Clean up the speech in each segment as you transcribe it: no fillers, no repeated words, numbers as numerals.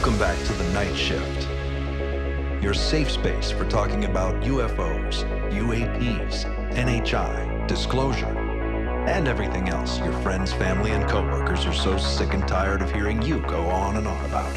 Welcome back to the Night Shift, your safe space for talking about UFOs, UAPs, NHI, disclosure, and everything else your friends, family, and coworkers are so sick and tired of hearing you go on and on about.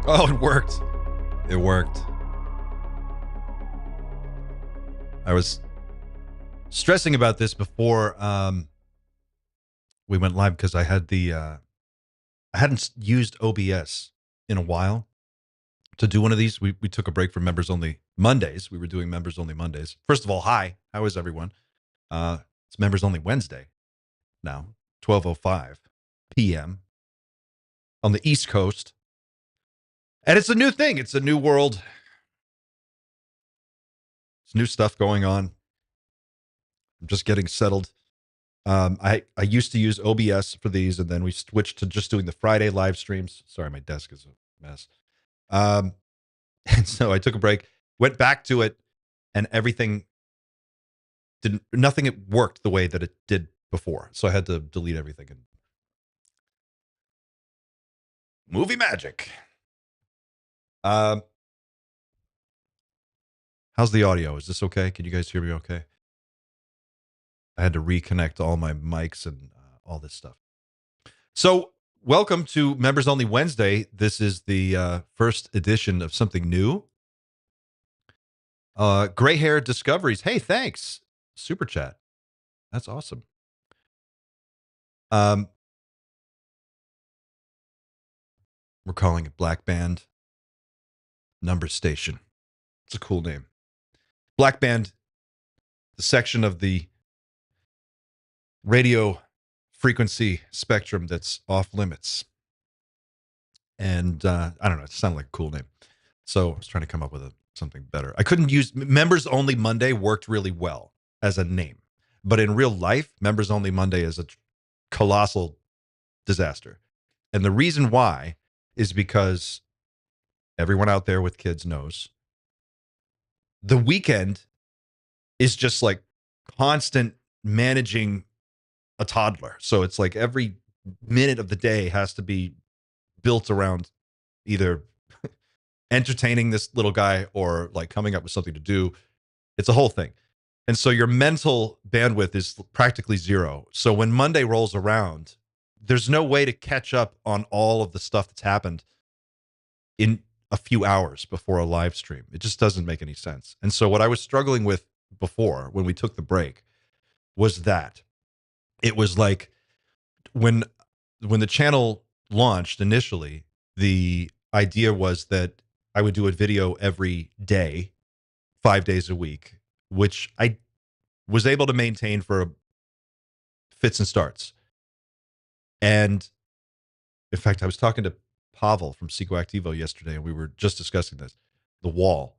Oh, it worked. It worked. I was stressing about this before we went live because I had I hadn't used OBS in a while to do one of these. We took a break from members only Mondays. We were doing members only Mondays. First of all, hi. How is everyone? It's members only Wednesday now, 12:05 p.m. on the East Coast. And it's a new thing. It's a new world. It's new stuff going on. I'm just getting settled. I used to use OBS for these, and then we switched to just doing the Friday live streams. Sorry, my desk is a mess. And so I took a break, went back to it, and nothing worked the way that it did before. So I had to delete everything. And movie magic. How's the audio? Is this okay? Can you guys hear me okay? I had to reconnect all my mics and all this stuff. So welcome to Members Only Wednesday. This is the first edition of something new. Gray Hair Discoveries. Hey, thanks. Super chat. That's awesome. We're calling it Black Band Number Station. It's a cool name. Black Band, the section of the radio frequency spectrum that's off limits. And I don't know, it sounded like a cool name. So I was trying to come up with something better. I couldn't use Members Only Monday worked really well as a name. But in real life, Members Only Monday is a colossal disaster. And the reason why is because everyone out there with kids knows the weekend is just like constant managing a toddler. So it's like every minute of the day has to be built around either entertaining this little guy or like coming up with something to do. It's a whole thing. And so your mental bandwidth is practically zero. So when Monday rolls around, there's no way to catch up on all of the stuff that's happened in a few hours before a live stream. It just doesn't make any sense. And so what I was struggling with before when we took the break was that it was like when the channel launched initially, the idea was that I would do a video every day, 5 days a week, which I was able to maintain for fits and starts. And in fact, I was talking to Pavel from Psychoactivo yesterday, and we were just discussing this, the wall.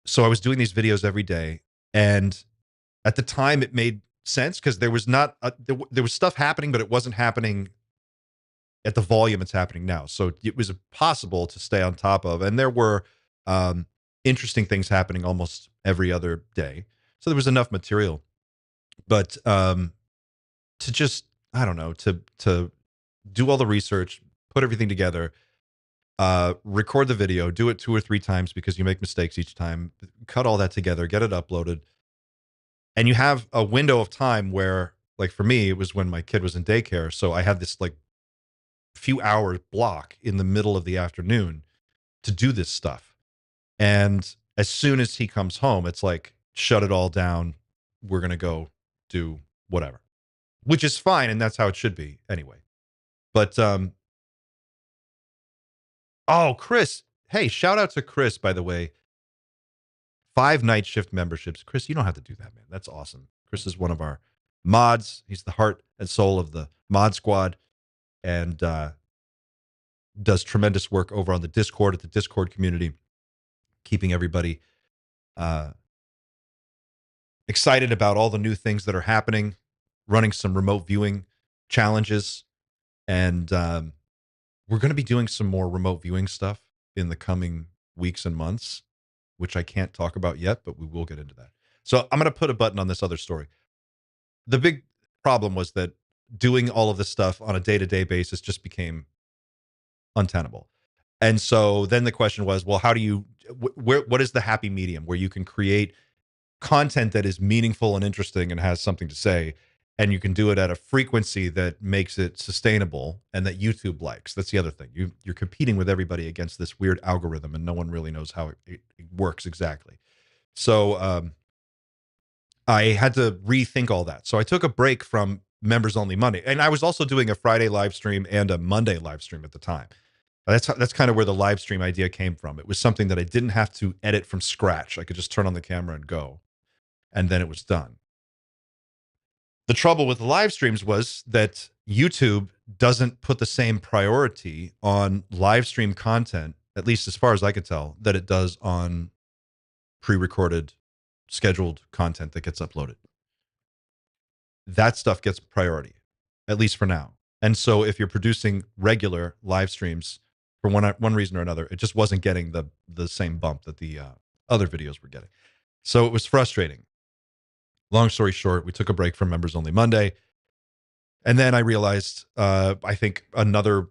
So I was doing these videos every day, and at the time it made sense because there was there was stuff happening, but it wasn't happening at the volume it's happening now. So it was possible to stay on top of, and there were interesting things happening almost every other day. So there was enough material, but to just, I don't know, to do all the research, put everything together. record the video, do it 2 or 3 times because you make mistakes each time, cut all that together, get it uploaded. And you have a window of time where, like for me, it was when my kid was in daycare. So I had this like few hours block in the middle of the afternoon to do this stuff. And as soon as he comes home, it's like, shut it all down. We're going to go do whatever, which is fine. And that's how it should be anyway. But, oh, Chris. Hey, shout out to Chris, by the way. 5 night shift memberships. Chris, you don't have to do that, man. That's awesome. Chris is one of our mods. He's the heart and soul of the mod squad and does tremendous work over on the Discord, at the Discord community, keeping everybody excited about all the new things that are happening, running some remote viewing challenges. And we're going to be doing some more remote viewing stuff in the coming weeks and months, which I can't talk about yet, but we will get into that. So I'm going to put a button on this other story. The big problem was that doing all of this stuff on a day-to-day basis just became untenable. And so then the question was, well, how do you, what is the happy medium where you can create content that is meaningful and interesting and has something to say, and you can do it at a frequency that makes it sustainable and that YouTube likes? That's the other thing. You're competing with everybody against this weird algorithm, and no one really knows how it works exactly. So I had to rethink all that. So I took a break from Members Only Monday, and I was also doing a Friday live stream and a Monday live stream at the time. That's kind of where the live stream idea came from. It was something that I didn't have to edit from scratch. I could just turn on the camera and go, and then it was done. The trouble with the live streams was that YouTube doesn't put the same priority on live stream content, at least as far as I could tell, that it does on pre-recorded, scheduled content that gets uploaded. That stuff gets priority, at least for now. And so if you're producing regular live streams for one reason or another, it just wasn't getting the same bump that the other videos were getting. So it was frustrating. Long story short, we took a break from Members Only Monday. And then I realized, I think another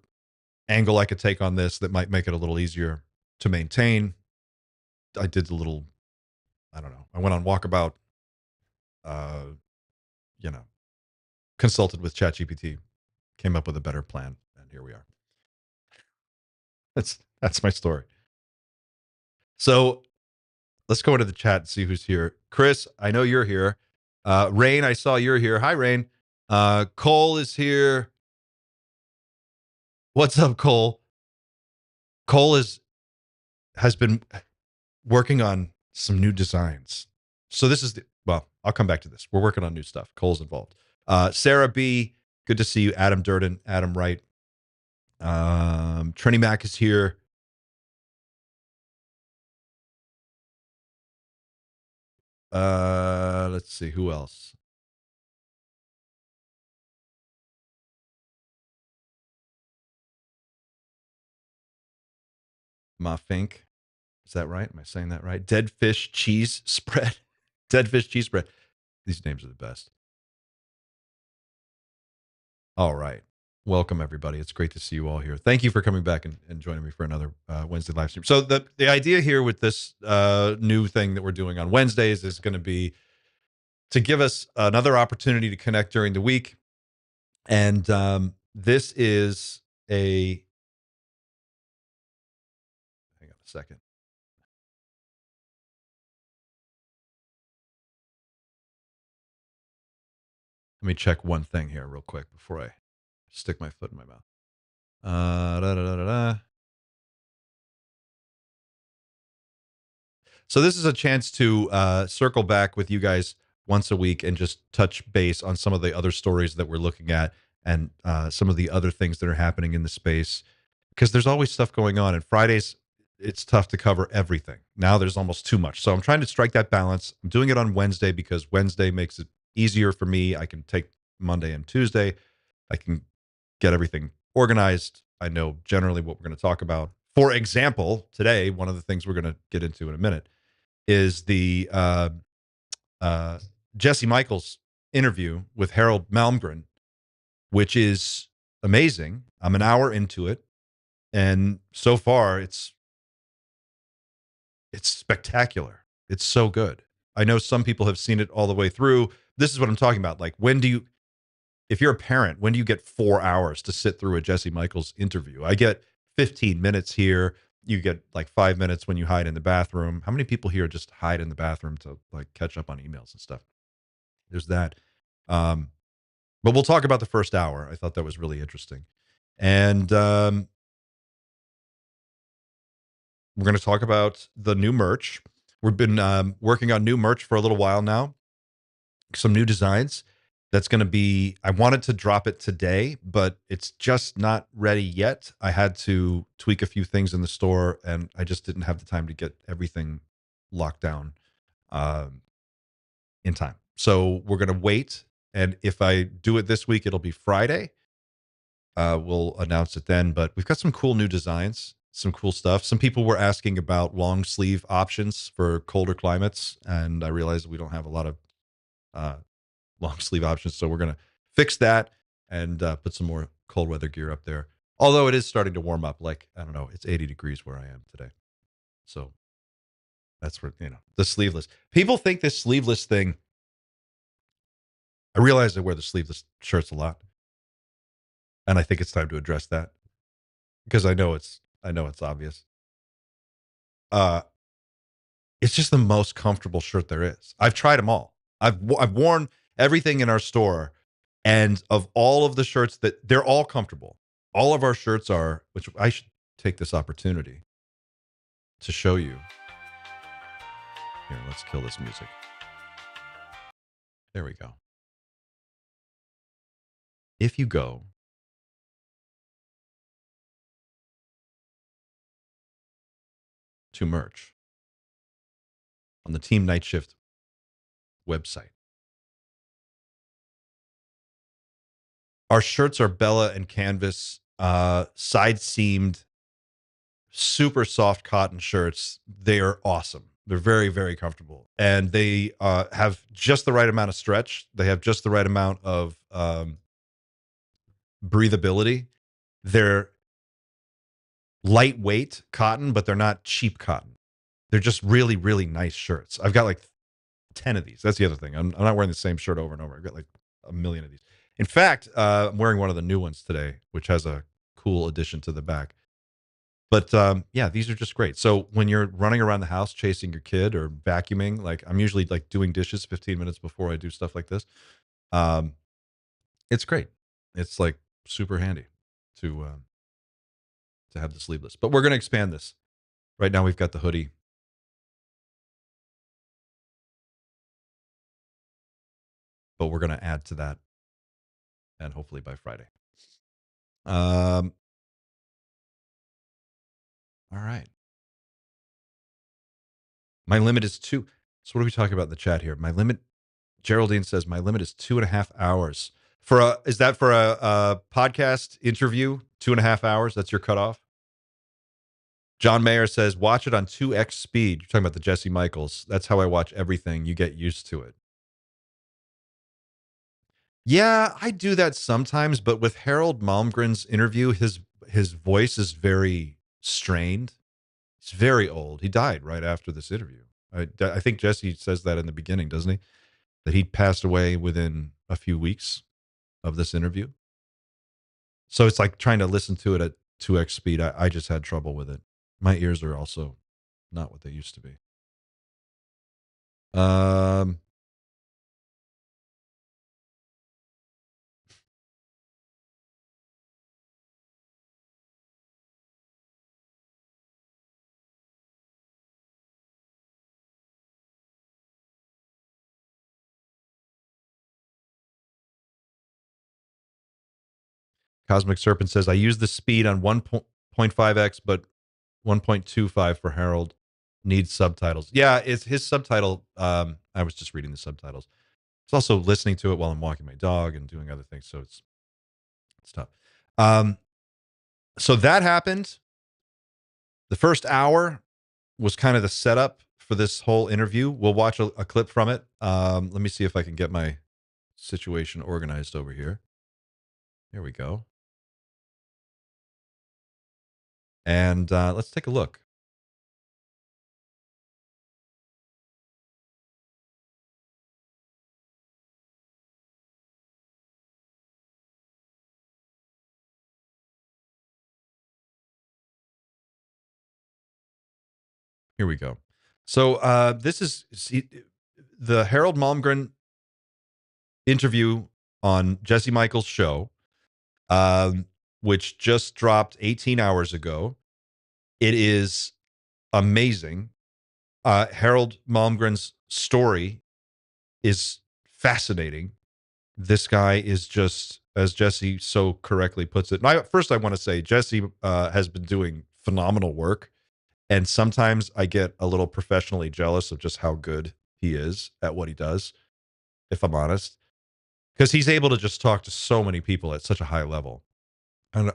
angle I could take on this that might make it a little easier to maintain. I did a little, I don't know. I went on Walkabout, consulted with ChatGPT, came up with a better plan, and here we are. That's my story. So let's go into the chat and see who's here. Chris, I know you're here. Rain, I saw you're here. Hi, Rain. Cole is here. What's up, Cole? Cole has been working on some new designs. So this is well, I'll come back to this. We're working on new stuff. Cole's involved. Sarah B, good to see you. Adam Durden, Adam Wright. Trini Mac is here. Let's see who else. Ma Fink. Is that right? Am I saying that right? Dead fish cheese spread. Dead fish cheese spread. These names are the best. All right. Welcome, everybody. It's great to see you all here. Thank you for coming back and joining me for another Wednesday live stream. So the idea here with this new thing that we're doing on Wednesdays is going to be to give us another opportunity to connect during the week. And this is a... Hang on a second. Let me check one thing here real quick before I stick my foot in my mouth. So this is a chance to circle back with you guys once a week and just touch base on some of the other stories that we're looking at and some of the other things that are happening in the space, because there's always stuff going on. And Fridays, it's tough to cover everything. Now there's almost too much. So I'm trying to strike that balance. I'm doing it on Wednesday because Wednesday makes it easier for me. I can take Monday and Tuesday. I can get everything organized. I know generally what we're going to talk about. For example, today, one of the things we're going to get into in a minute is the Jesse Michaels interview with Harold Malmgren, which is amazing. I'm an hour into it. And so far, it's spectacular. It's so good. I know some people have seen it all the way through. This is what I'm talking about. Like, if you're a parent, when do you get 4 hours to sit through a Jesse Michaels interview? I get 15 minutes here. You get like 5 minutes when you hide in the bathroom. How many people here just hide in the bathroom to like catch up on emails and stuff? There's that. Um, but we'll talk about the first hour. I thought that was really interesting. And we're going to talk about the new merch. We've been working on new merch for a little while now. Some new designs. That's going to be, I wanted to drop it today, but it's just not ready yet. I had to tweak a few things in the store, and I just didn't have the time to get everything locked down in time. So we're going to wait. And if I do it this week, it'll be Friday. We'll announce it then. But we've got some cool new designs, some cool stuff. Some people were asking about long sleeve options for colder climates, and I realized we don't have a lot of long sleeve options. So we're going to fix that and put some more cold weather gear up there. Although it is starting to warm up. Like, I don't know, it's 80 degrees where I am today. So that's where, the sleeveless. People think this sleeveless thing, I realize I wear the sleeveless shirts a lot. And I think it's time to address that because I know it's obvious. Uh, it's just the most comfortable shirt there is. I've tried them all. I've worn everything in our store, and of all of the shirts that they're all comfortable. All of our shirts are, which I should take this opportunity to show you. Here, let's kill this music. There we go. If you go to merch on the Team Night Shift website, our shirts are Bella and canvas, side seamed, super soft cotton shirts. They are awesome. They're very, very comfortable. And they have just the right amount of stretch. They have just the right amount of breathability. They're lightweight cotton, but they're not cheap cotton. They're just really, really nice shirts. I've got like 10 of these. That's the other thing. I'm not wearing the same shirt over and over. I've got like a million of these. In fact, I'm wearing one of the new ones today, which has a cool addition to the back. But yeah, these are just great. So when you're running around the house chasing your kid or vacuuming, like I'm usually like doing dishes 15 minutes before I do stuff like this. Um, it's great. It's like super handy to have the sleeveless. But we're going to expand this. Right now we've got the hoodie. But we're going to add to that, and hopefully by Friday. All right. My limit is 2. So what are we talking about in the chat here? My limit, Geraldine says, my limit is 2.5 hours. Is that for a podcast interview? 2.5 hours? That's your cutoff? John Mayer says, watch it on 2x speed. You're talking about the Jesse Michaels. That's how I watch everything. You get used to it. Yeah, I do that sometimes, but with Harold Malmgren's interview, his voice is very strained. He's very old. He died right after this interview. I think Jesse says that in the beginning, doesn't he? That he passed away within a few weeks of this interview. So it's like trying to listen to it at 2x speed. I just had trouble with it. My ears are also not what they used to be. Cosmic Serpent says, I use the speed on 1.5x, but 1.25 for Harold needs subtitles. Yeah, it's his subtitle. I was just reading the subtitles. It's also listening to it while I'm walking my dog and doing other things. So it's tough. So that happened. The first hour was kind of the setup for this whole interview. We'll watch a clip from it. Let me see if I can get my situation organized over here. Here we go. And let's take a look. Here we go. So this is the Harold Malmgren interview on Jesse Michaels' show, which just dropped 18 hours ago. It is amazing. Harold Malmgren's story is fascinating. This guy is just, as Jesse so correctly puts it. First, I want to say Jesse has been doing phenomenal work. And sometimes I get a little professionally jealous of just how good he is at what he does, if I'm honest, because he's able to just talk to so many people at such a high level. And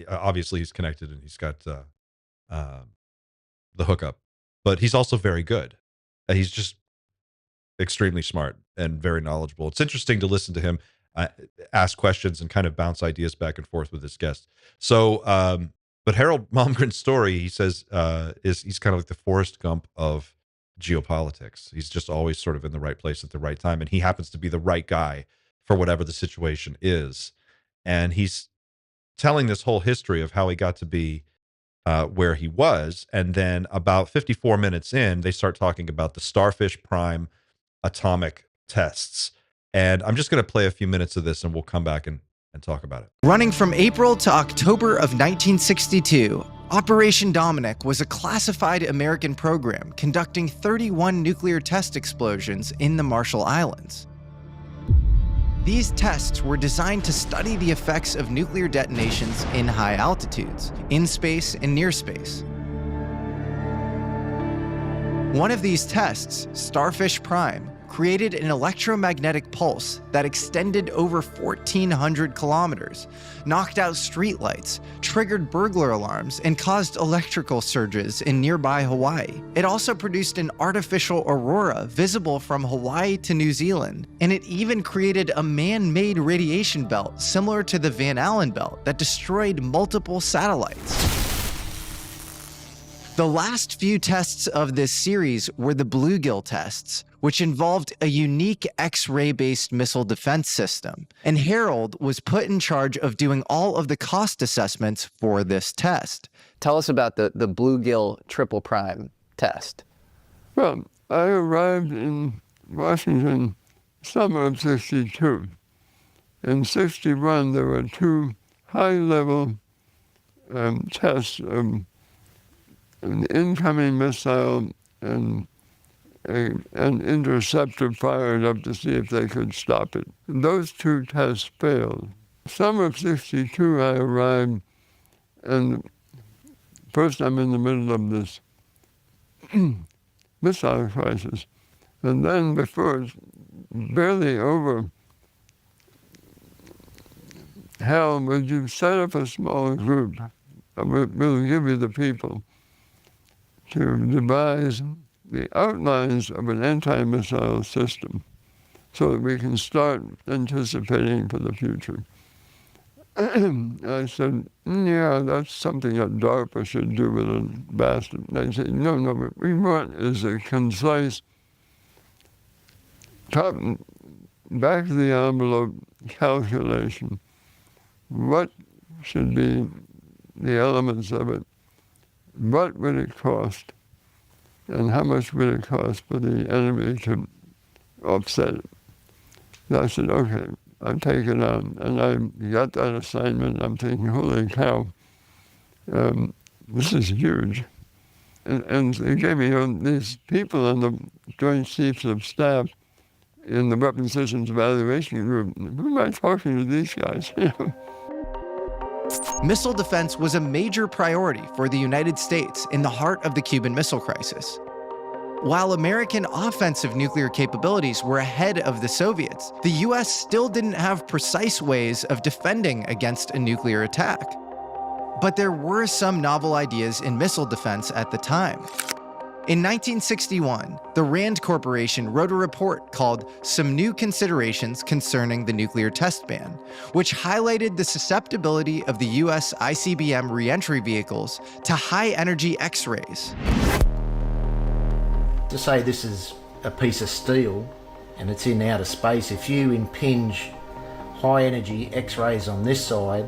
obviously he's connected and he's got the hookup, but he's also very good. He's just extremely smart and very knowledgeable. It's interesting to listen to him ask questions and kind of bounce ideas back and forth with his guests. So, but Harold Malmgren's story, he says, he's kind of like the Forrest Gump of geopolitics. He's just always sort of in the right place at the right time, and he happens to be the right guy for whatever the situation is. And he's telling this whole history of how he got to be where he was, and then about 54 minutes in, they start talking about the Starfish Prime atomic tests. And I'm just going to play a few minutes of this, and we'll come back and talk about it. Running from April to October of 1962, Operation Dominic was a classified American program conducting 31 nuclear test explosions in the Marshall Islands. These tests were designed to study the effects of nuclear detonations in high altitudes, in space and near space. One of these tests, Starfish Prime, created an electromagnetic pulse that extended over 1,400 kilometers, knocked out streetlights, triggered burglar alarms, and caused electrical surges in nearby Hawaii. It also produced an artificial aurora visible from Hawaii to New Zealand, and it even created a man-made radiation belt similar to the Van Allen belt that destroyed multiple satellites. The last few tests of this series were the Bluegill tests, which involved a unique X-ray-based missile defense system, and Harold was put in charge of doing all of the cost assessments for this test. Tell us about the Bluegill Triple Prime test. Well, I arrived in Washington summer of '62. In '61, there were two high-level tests of an incoming missile and an interceptor fired up to see if they could stop it. Those two tests failed. Summer of '62, I arrived, and first I'm in the middle of this missile crisis. And then before it's barely over, Hal, would you set up a small group? We'll give you the people to devise the outlines of an anti-missile system so that we can start anticipating for the future. I said, yeah, that's something that DARPA should do with a vast. They said, no, what we want is a concise, top, back of the envelope calculation. What should be the elements of it? What would it cost? And how much would it cost for the enemy to offset it? So I said, okay, I'll take it on. And I got that assignment. I'm thinking, holy cow, this is huge. And they gave me these people on the Joint Chiefs of Staff in the Weapons Systems Evaluation Group. Who am I talking to these guys? Missile defense was a major priority for the United States in the heart of the Cuban Missile Crisis. While American offensive nuclear capabilities were ahead of the Soviets, the US still didn't have precise ways of defending against a nuclear attack. But there were some novel ideas in missile defense at the time. In 1961, the Rand Corporation wrote a report called Some New Considerations Concerning the Nuclear Test Ban, which highlighted the susceptibility of the US ICBM reentry vehicles to high-energy X-rays. To say this is a piece of steel and it's in outer space, if you impinge high energy X-rays on this side,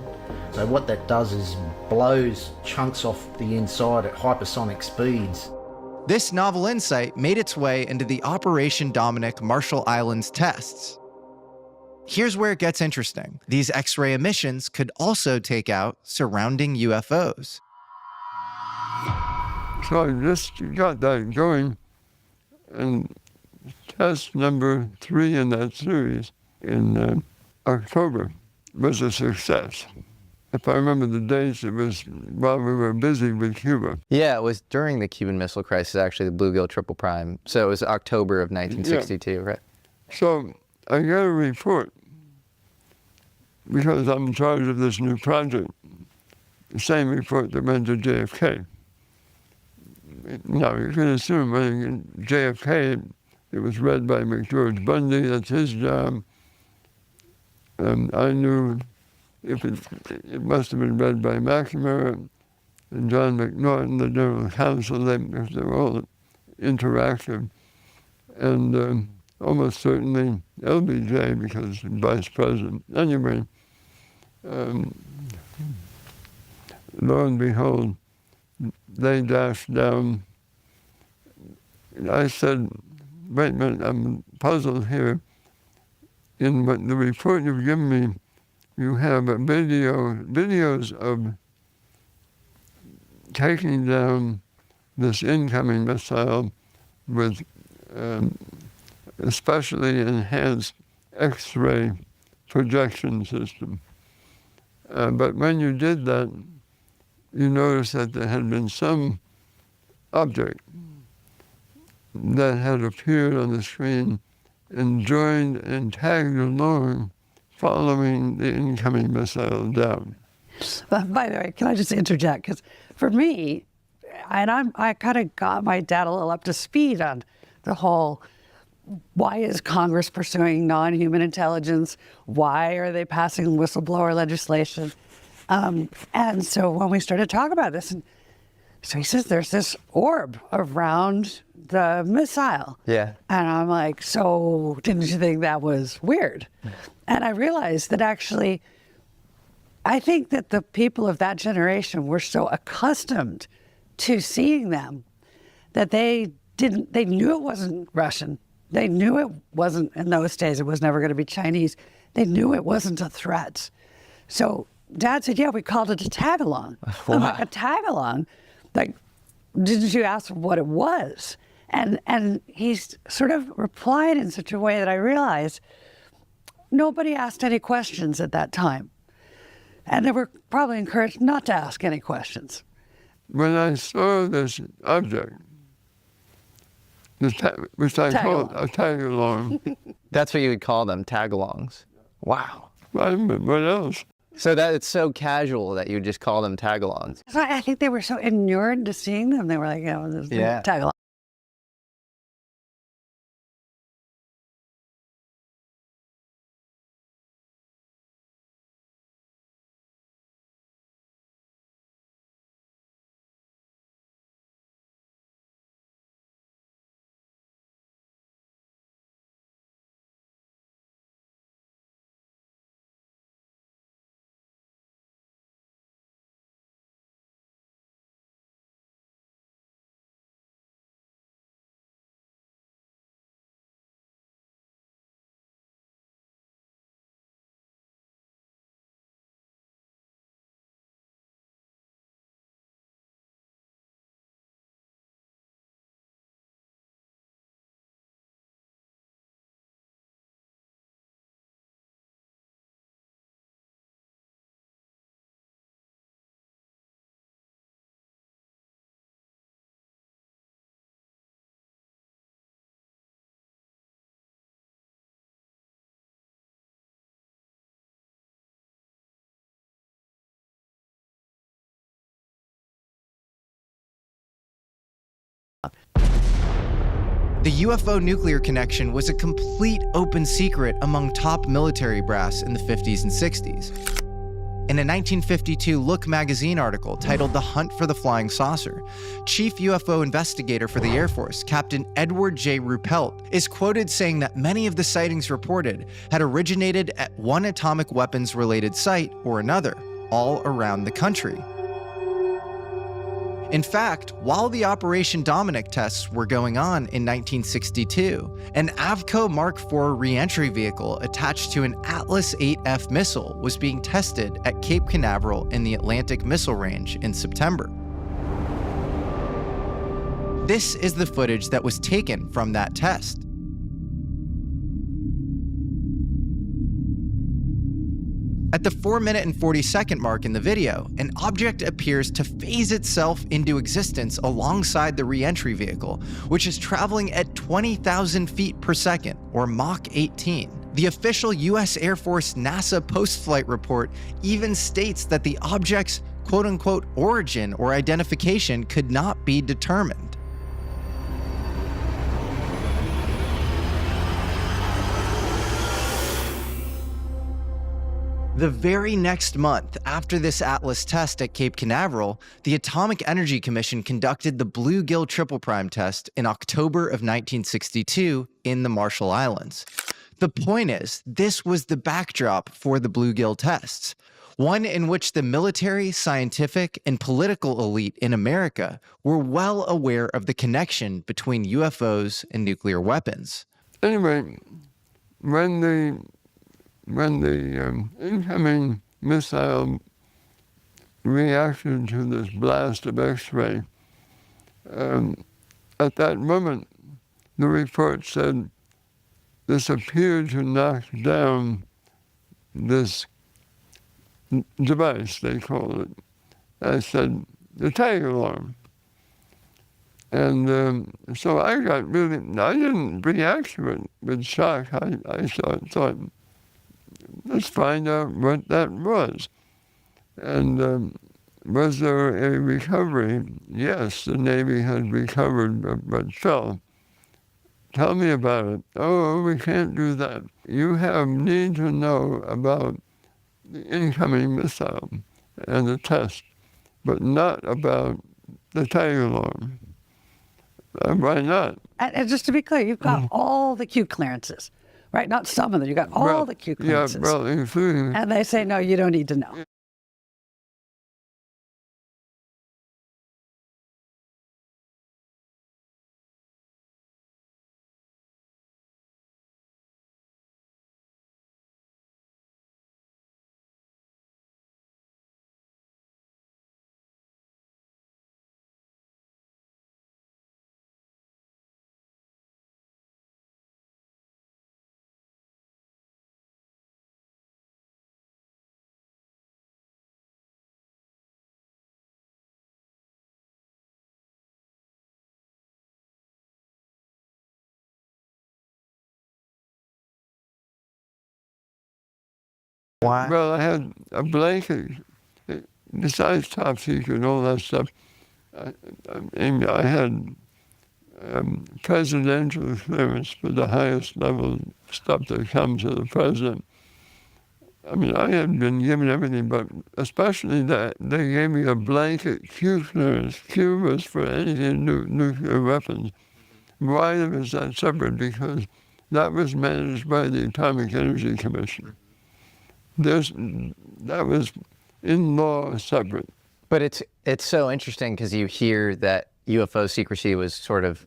so what that does is blows chunks off the inside at hypersonic speeds. This novel insight made its way into the Operation Dominic Marshall Islands tests. Here's where it gets interesting. These X-ray emissions could also take out surrounding UFOs. So I just got that going, and test number 3 in that series in October was a success. If I remember the dates, it was while we were busy with Cuba. Yeah, it was during the Cuban Missile Crisis, actually, the Bluegill Triple Prime. So it was October of 1962, right? So I got a report, because I'm in charge of this new project, the same report that went to JFK. Now, you can assume when JFK, it was read by McGeorge Bundy, that's his job. I knew if it must have been read by McNamara and John McNaughton, the general counsel, because they were all interactive. And almost certainly LBJ, because vice president. Anyway, lo and behold, they dashed down. I said, wait a minute, I'm puzzled here. In what the report you've given me, you have videos of taking down this incoming missile with especially enhanced X-ray projection system. But when you did that, you noticed that there had been some object that had appeared on the screen and joined and tagged along following the incoming missile down. By the way, can I just interject? Because for me, and I kind of got my dad a little up to speed on the whole, why is Congress pursuing non-human intelligence? Why are they passing whistleblower legislation? And so when we started talking about this, and so he says there's this orb around the missile. Yeah. And I'm like, so didn't you think that was weird? And I realized that actually, I think that the people of that generation were so accustomed to seeing them that they knew it wasn't Russian. They knew it wasn't, in those days, it was never going to be Chinese. They knew it wasn't a threat. So Dad said, yeah, we called it a tag-along. Wow. I'm like, a tag-along? Like, didn't you ask what it was? And he sort of replied in such a way that I realized nobody asked any questions at that time. And they were probably encouraged not to ask any questions. When I saw this object, which I called a tag-along. That's what you would call them, tag-alongs. Wow. What else? So that it's so casual that you would just call them tag-alongs. So I think they were so inured to seeing them. They were like, tag-along. The UFO nuclear connection was a complete open secret among top military brass in the 50s and 60s. In a 1952 Look magazine article titled The Hunt for the Flying Saucer, Chief UFO Investigator for the Air Force, Captain Edward J. Ruppelt, is quoted saying that many of the sightings reported had originated at one atomic weapons-related site or another, all around the country. In fact, while the Operation Dominic tests were going on in 1962, an Avco Mark IV re-entry vehicle attached to an Atlas 8F missile was being tested at Cape Canaveral in the Atlantic Missile Range in September. This is the footage that was taken from that test. At the 4-minute and 40-second mark in the video, an object appears to phase itself into existence alongside the re-entry vehicle, which is traveling at 20,000 feet per second, or Mach 18. The official US Air Force NASA post-flight report even states that the object's quote-unquote origin or identification could not be determined. The very next month after this Atlas test at Cape Canaveral, the Atomic Energy Commission conducted the Bluegill Triple Prime test in October of 1962 in the Marshall Islands. The point is, this was the backdrop for the Bluegill tests, one in which the military, scientific, and political elite in America were well aware of the connection between UFOs and nuclear weapons. Anyway, when the incoming missile reacted to this blast of X-ray, at that moment, the report said this appeared to knock down this device, they called it. I said, the tag alarm. And so I didn't react to it with shock. I thought, let's find out what that was. And was there a recovery? Yes, the Navy had recovered but fell. Tell me about it. Oh, we can't do that. You need to know about the incoming missile and the test, but not about the tag alarm. Why not? And just to be clear, you've got all the Q clearances, right? Not some of them. You've got all the Q clearances. Yeah, well, including... And they say, no, you don't need to know. Why? Well, I had a blanket, besides top secret and all that stuff. I had presidential clearance for the highest level stuff that comes to the president. I mean, I had been given everything, but especially that they gave me a blanket Q clearance. Q was for anything nuclear weapons. Why was that separate? Because that was managed by the Atomic Energy Commission. That was in law separate. But it's so interesting because you hear that UFO secrecy was sort of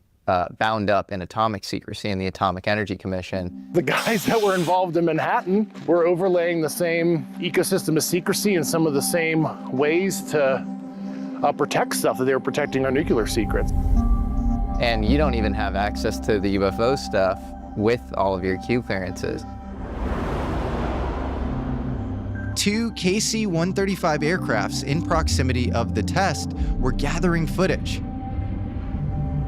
bound up in atomic secrecy in the Atomic Energy Commission. The guys that were involved in Manhattan were overlaying the same ecosystem of secrecy and some of the same ways to protect stuff that they were protecting our nuclear secrets. And you don't even have access to the UFO stuff with all of your Q clearances. 2 KC-135 aircrafts in proximity of the test were gathering footage.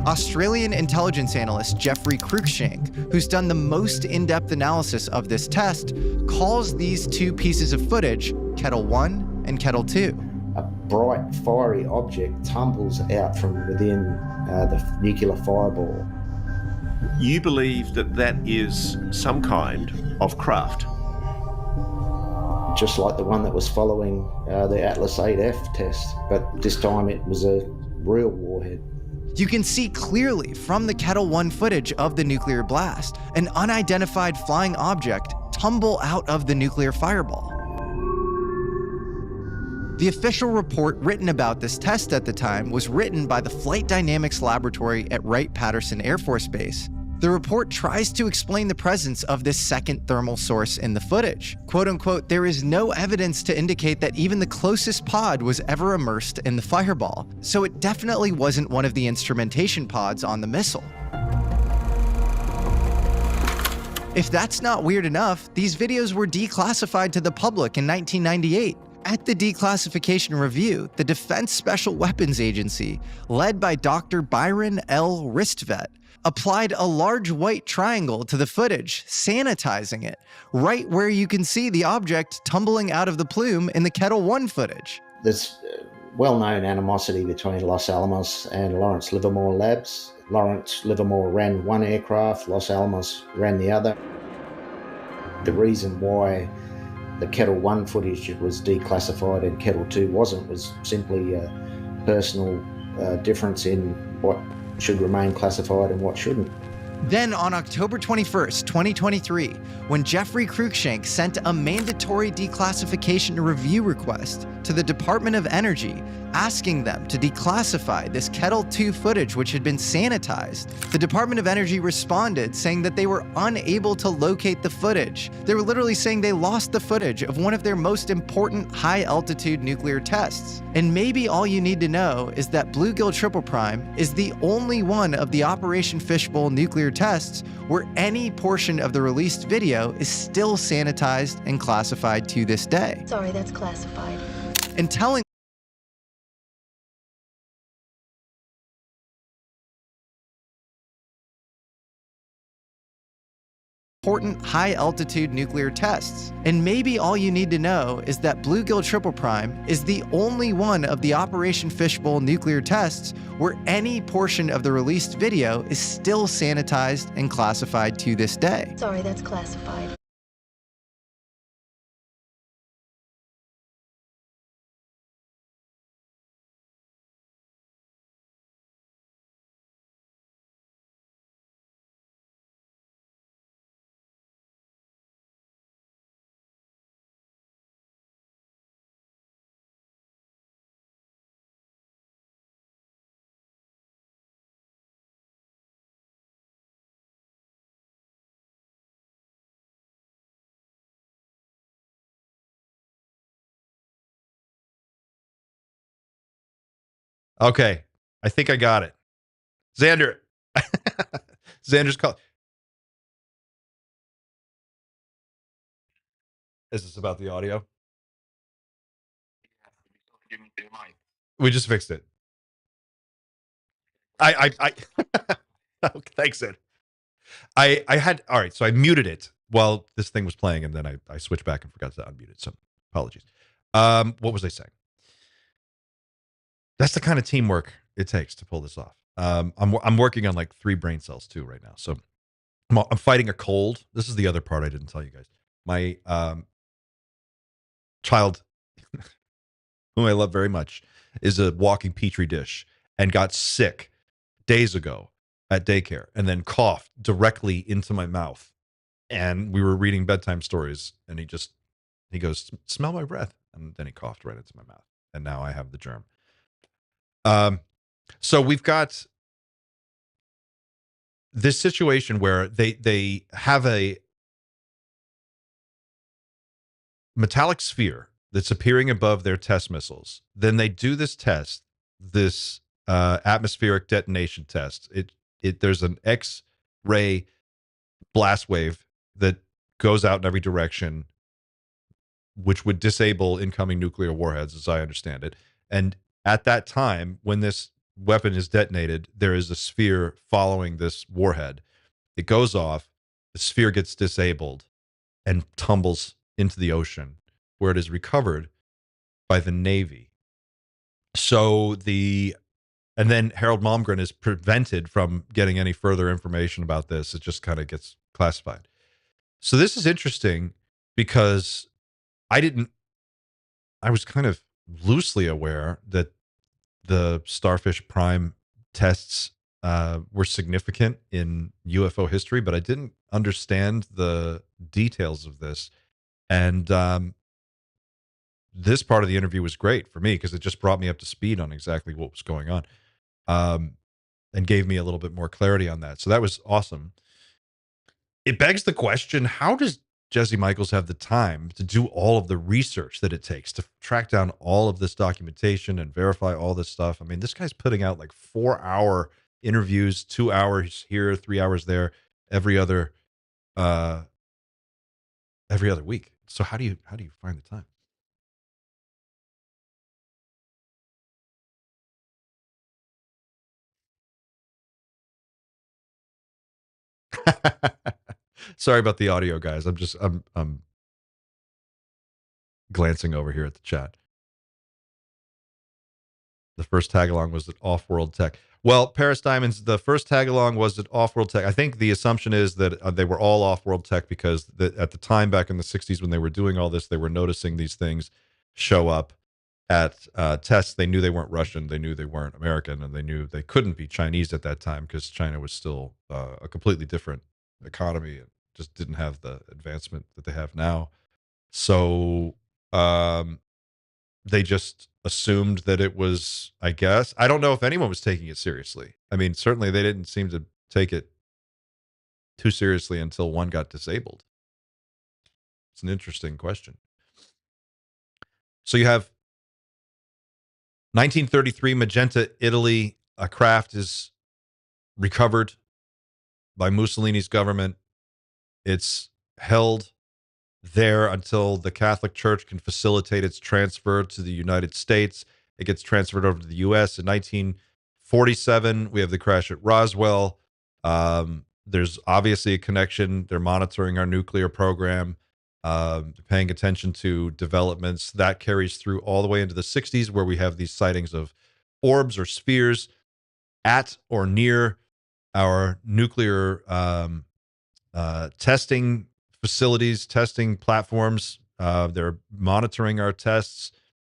Australian intelligence analyst Jeffrey Cruikshank, who's done the most in-depth analysis of this test, calls these 2 pieces of footage Kettle 1 and Kettle 2. A bright, fiery object tumbles out from within the nuclear fireball. You believe that that is some kind of craft? Just like the one that was following the Atlas 8F test, but this time it was a real warhead. You can see clearly from the Kettle 1 footage of the nuclear blast, an unidentified flying object tumble out of the nuclear fireball. The official report written about this test at the time was written by the Flight Dynamics Laboratory at Wright-Patterson Air Force Base. The report tries to explain the presence of this second thermal source in the footage. Quote unquote, there is no evidence to indicate that even the closest pod was ever immersed in the fireball, so it definitely wasn't one of the instrumentation pods on the missile. If that's not weird enough, these videos were declassified to the public in 1998. At the declassification review, the Defense Special Weapons Agency, led by Dr. Byron L. Ristvet, applied a large white triangle to the footage, sanitizing it, right where you can see the object tumbling out of the plume in the Kettle 1 footage. There's well-known animosity between Los Alamos and Lawrence Livermore Labs. Lawrence Livermore ran one aircraft, Los Alamos ran the other. The reason why the Kettle 1 footage was declassified and Kettle 2 wasn't was simply a personal difference in what should remain classified and what shouldn't. Then on October 21st, 2023, when Jeffrey Cruikshank sent a mandatory declassification review request to the Department of Energy, asking them to declassify this Kettle 2 footage which had been sanitized, the Department of Energy responded saying that they were unable to locate the footage. They were literally saying they lost the footage of one of their most important high-altitude nuclear tests. And maybe all you need to know is that Bluegill Triple Prime is the only one of the Operation Fishbowl nuclear tests where any portion of the released video is still sanitized and classified to this day. Sorry, that's classified. And telling important high-altitude nuclear tests. And maybe all you need to know is that Bluegill Triple Prime is the only one of the Operation Fishbowl nuclear tests where any portion of the released video is still sanitized and classified to this day. Sorry, that's classified. Okay, I think I got it. Xander. Xander's call. Is this about the audio? We just fixed it. I okay, thanks, Ed. I had, all right, so I muted it while this thing was playing, and then I switched back and forgot to unmute it, so apologies. What was I saying? That's the kind of teamwork it takes to pull this off. I'm working on like 3 brain cells too right now. So I'm fighting a cold. This is the other part I didn't tell you guys. My child, whom I love very much, is a walking petri dish and got sick days ago at daycare and then coughed directly into my mouth. And we were reading bedtime stories and he goes, smell my breath. And then he coughed right into my mouth. And now I have the germ. So we've got this situation where they have a metallic sphere that's appearing above their test missiles. Then they do this test, this atmospheric detonation test. There's an X-ray blast wave that goes out in every direction, which would disable incoming nuclear warheads, as I understand it. And at that time, when this weapon is detonated, there is a sphere following this warhead. It goes off, the sphere gets disabled and tumbles into the ocean, where it is recovered by the Navy. So the And then Harold Malmgren is prevented from getting any further information about this. It just kind of gets classified. So this is interesting because I was kind of loosely aware that the Starfish Prime tests were significant in UFO history, but I didn't understand the details of this. And this part of the interview was great for me because it just brought me up to speed on exactly what was going on, and gave me a little bit more clarity on that. So that was awesome. It begs the question, how does Jesse Michaels have the time to do all of the research that it takes to track down all of this documentation and verify all this stuff? I mean, this guy's putting out like 4-hour interviews, 2 hours here, 3 hours there, every other week. So how do you find the time? Sorry about the audio, guys. I'm glancing over here at the chat. The first tag along was at Off-World Tech. Well, Paris Diamonds, the first tag along was at Off-World Tech. I think the assumption is that they were all Off-World Tech because at the time back in the 60s when they were doing all this, they were noticing these things show up at tests. They knew they weren't Russian. They knew they weren't American, and they knew they couldn't be Chinese at that time because China was still a completely different economy and just didn't have the advancement that they have now. So they just assumed that it was, I guess. I don't know if anyone was taking it seriously. I mean, certainly they didn't seem to take it too seriously until one got disabled. It's an interesting question. So you have 1933, Magenta, Italy. A craft is recovered by Mussolini's government. It's held there until the Catholic Church can facilitate its transfer to the United States. It gets transferred over to the U.S. In 1947, we have the crash at Roswell. There's obviously a connection. They're monitoring our nuclear program. They're paying attention to developments. That carries through all the way into the 60s, where we have these sightings of orbs or spheres at or near our nuclear testing facilities, testing platforms. They're monitoring our tests.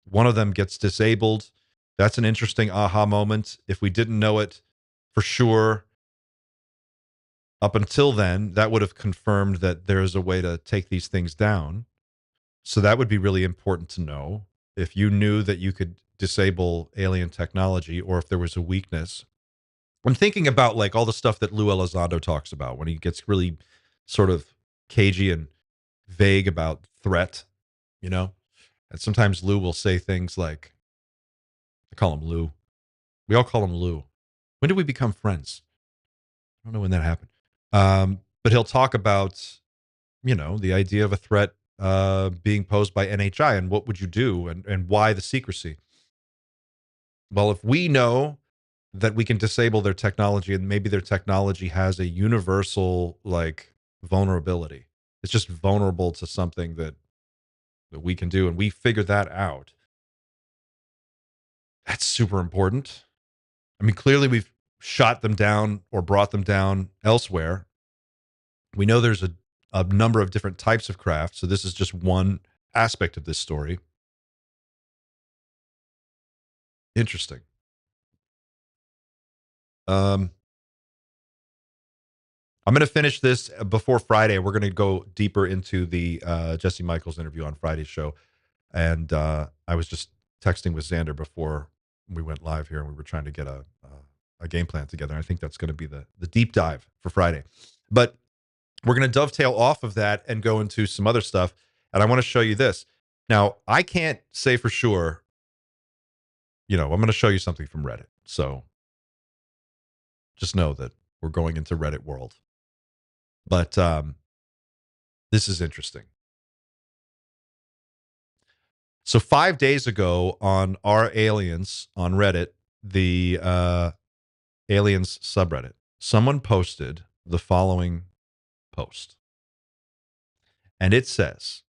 One of them gets disabled. That's an interesting aha moment. If we didn't know it for sure up until then, that would have confirmed that there's a way to take these things down. So that would be really important to know. If you knew that you could disable alien technology, or if there was a weakness. I'm thinking about like all the stuff that Lou Elizondo talks about when he gets really sort of cagey and vague about threat, you know? And sometimes Lou will say things like, I call him Lou. We all call him Lou. When did we become friends? I don't know when that happened. But he'll talk about, you know, the idea of a threat being posed by NHI and what would you do and why the secrecy. Well, if we know that we can disable their technology and maybe their technology has a universal like vulnerability, it's just vulnerable to something that we can do, and we figure that out. That's super important. I mean, clearly we've shot them down or brought them down elsewhere. We know there's a number of different types of craft, so this is just one aspect of this story. Interesting. I'm going to finish this before Friday. We're going to go deeper into the Jesse Michaels interview on Friday's show. And I was just texting with Xander before we went live here, and we were trying to get a game plan together. I think that's going to be the deep dive for Friday. But we're going to dovetail off of that and go into some other stuff. And I want to show you this. Now, I can't say for sure, you know, I'm going to show you something from Reddit. So just know that we're going into Reddit world. But this is interesting. So 5 days ago on Our Aliens on Reddit, the aliens subreddit, someone posted the following post. And it says,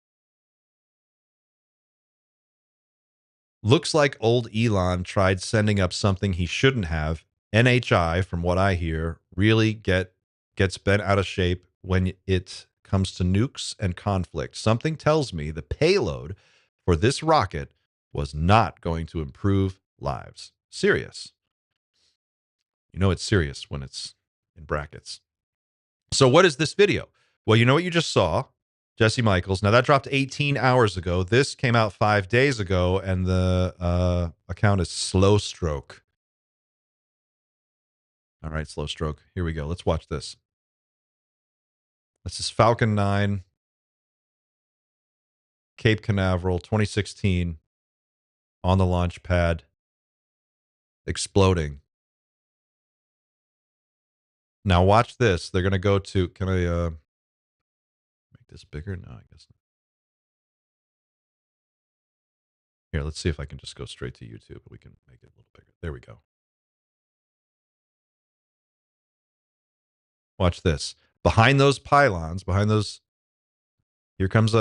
Looks like old Elon tried sending up something he shouldn't have. NHI, from what I hear, really gets bent out of shape when it comes to nukes and conflict. Something tells me the payload for this rocket was not going to improve lives. Serious. You know it's serious when it's in brackets. So what is this video? Well, you know what you just saw? Jesse Michaels. Now, that dropped 18 hours ago. This came out 5 days ago, and the account is Slow Stroke. All right, Slow Stroke. Here we go. Let's watch this. This is Falcon 9, Cape Canaveral, 2016, on the launch pad, exploding. Now, watch this. They're going to go to, can I make this bigger? No, I guess not. Here, let's see if I can just go straight to YouTube. We can make it a little bigger. There we go. Watch this. Behind those pylons, behind those, here comes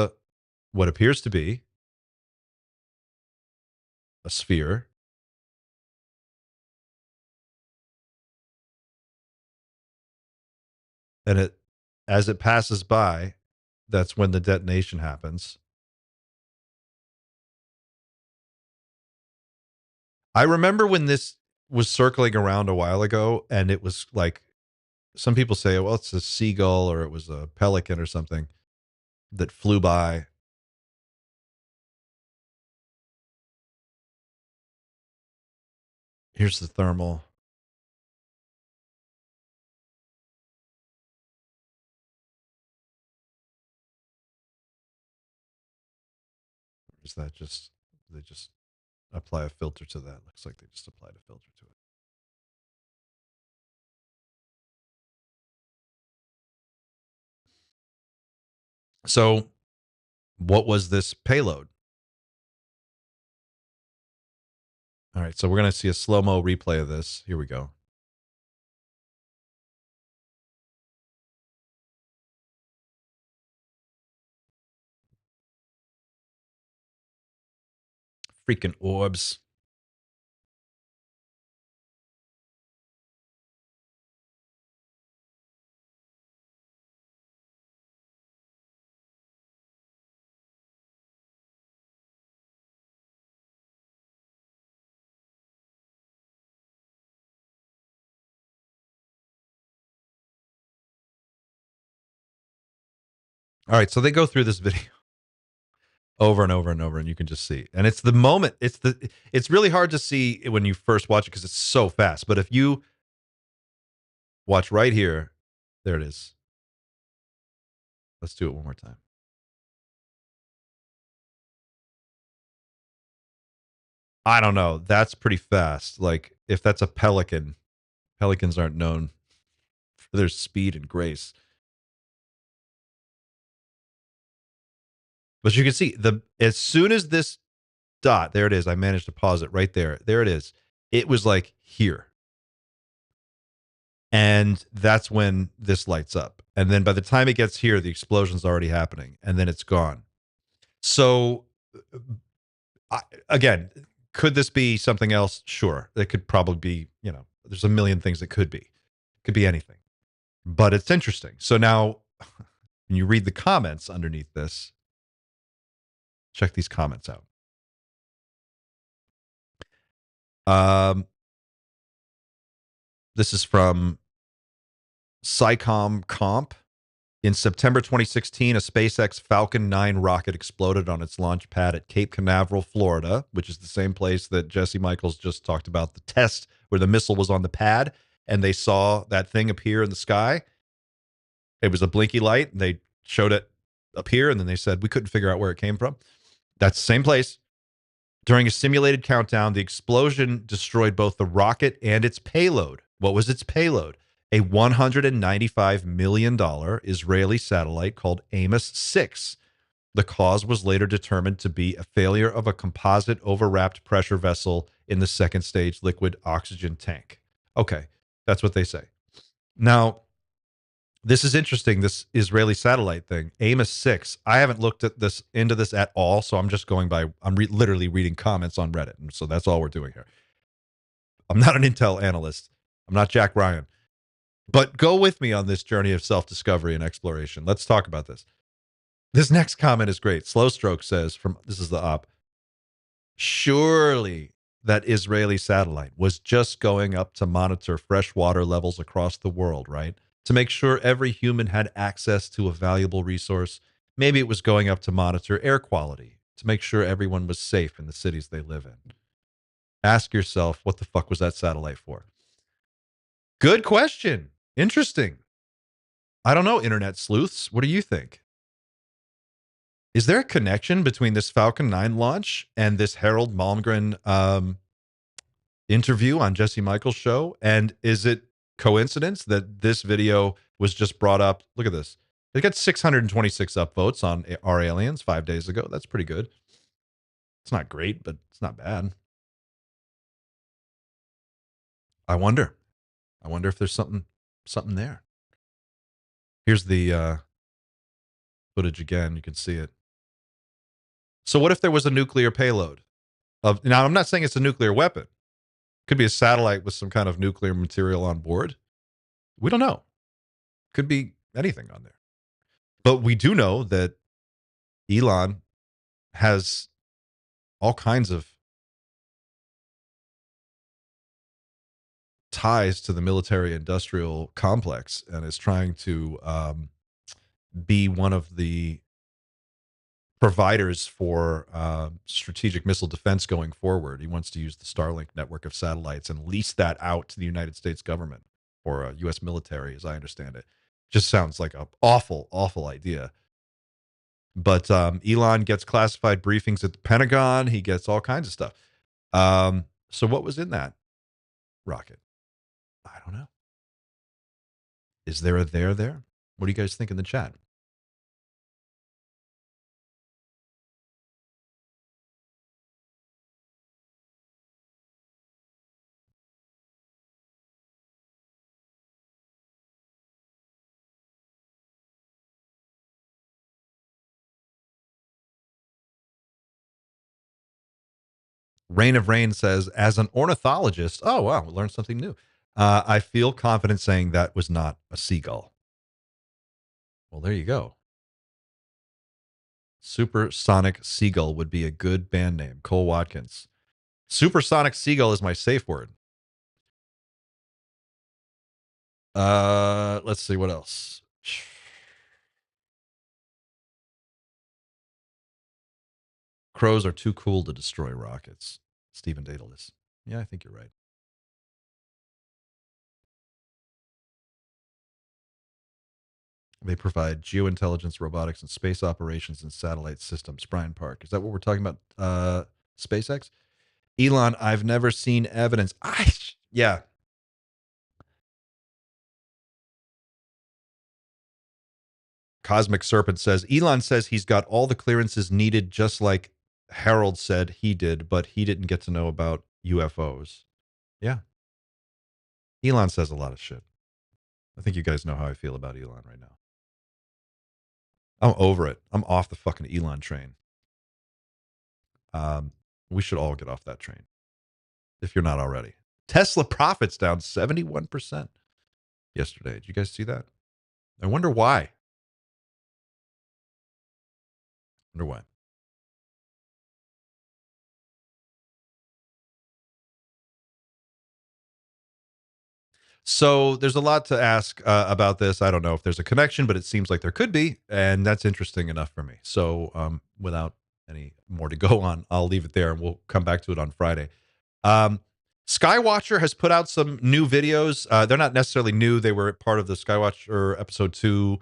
what appears to be a sphere. And as it passes by, that's when the detonation happens. I remember when this was circling around a while ago, and it was like, some people say, well, it's a seagull or it was a pelican or something that flew by. Here's the thermal. Is that just, they just apply a filter to that? Looks like they just applied a filter to it. So what was this payload? All right, so we're going to see a slow-mo replay of this. Here we go. Freaking orbs. All right, so they go through this video over and over and over, and you can just see. And it's the moment, it's really hard to see when you first watch it because it's so fast. But if you watch right here, there it is. Let's do it one more time. I don't know. That's pretty fast. Like, if that's a pelican, pelicans aren't known for their speed and grace. But you can see as soon as this dot, there it is. I managed to pause it right there. There it is. It was like here. And that's when this lights up. And then by the time it gets here, the explosion's already happening. And then it's gone. So, again, could this be something else? Sure. It could probably be, there's a million things it could be. It could be anything. But it's interesting. So now, when you read the comments underneath this, check these comments out. This is from SciComm Comp. In September 2016, a SpaceX Falcon 9 rocket exploded on its launch pad at Cape Canaveral, Florida, which is the same place that Jesse Michaels just talked about, the test where the missile was on the pad, and they saw that thing appear in the sky. It was a blinky light, and they showed it appear, and then they said, we couldn't figure out where it came from. That's the same place. During a simulated countdown, the explosion destroyed both the rocket and its payload. What was its payload? A $195 million Israeli satellite called Amos 6. The cause was later determined to be a failure of a composite overwrapped pressure vessel in the second stage liquid oxygen tank. Okay, that's what they say. Now, This is interesting. This Israeli satellite thing, Amos 6. I haven't looked at this into this at all, so I'm just going by. I'm literally reading comments on Reddit, and so that's all we're doing here. I'm not an intel analyst. I'm not Jack Ryan, but go with me on this journey of self-discovery and exploration. Let's talk about this. This next comment is great. Slow Stroke says, this is the op. Surely that Israeli satellite was just going up to monitor fresh water levels across the world, right? To make sure every human had access to a valuable resource. Maybe it was going up to monitor air quality, to make sure everyone was safe in the cities they live in. Ask yourself, what the fuck was that satellite for? Good question. Interesting. I don't know, internet sleuths. What do you think? Is there a connection between this Falcon 9 launch and this Harold Malmgren interview on Jesse Michaels' show? And is it coincidence that this video was just brought up? Look at this. It got 626 upvotes on Our Aliens 5 days ago. That's pretty good. It's not great, but it's not bad. I wonder if there's something there. Here's the footage again. You can see it. So what if there was a nuclear payload? Now, I'm not saying it's a nuclear weapon. It could be a satellite with some kind of nuclear material on board. We don't know. Could be anything on there. But we do know that Elon has all kinds of ties to the military-industrial complex and is trying to be one of the providers for strategic missile defense going forward. He wants to use the Starlink network of satellites and lease that out to the United States government or U.S. military, as I understand it. Just sounds like an awful, awful idea. But Elon gets classified briefings at the Pentagon. He gets all kinds of stuff. So what was in that rocket? I don't know. Is there a there there? What do you guys think in the chat? Rain of Rain says, as an ornithologist, oh, wow, we learned something new. I feel confident saying that was not a seagull. Well, there you go. Supersonic Seagull would be a good band name. Cole Watkins. Supersonic Seagull is my safe word. Let's see what else. Crows are too cool to destroy rockets. Stephen Daedalus. Yeah, I think you're right. They provide geointelligence, robotics, and space operations and satellite systems. Brian Park. Is that what we're talking about? SpaceX? Elon, I've never seen evidence. Yeah. Cosmic Serpent says, Elon says he's got all the clearances needed, just like Harold said he did, but he didn't get to know about UFOs. Yeah. Elon says a lot of shit. I think you guys know how I feel about Elon right now. I'm over it. I'm off the fucking Elon train. We should all get off that train, if you're not already. Tesla profits down 71% yesterday. Did you guys see that? I wonder why. So there's a lot to ask about this. I don't know if there's a connection, but it seems like there could be, and that's interesting enough for me. So without any more to go on, I'll leave it there, and we'll come back to it on Friday. Skywatcher has put out some new videos. They're not necessarily new. They were part of the Skywatcher episode 2.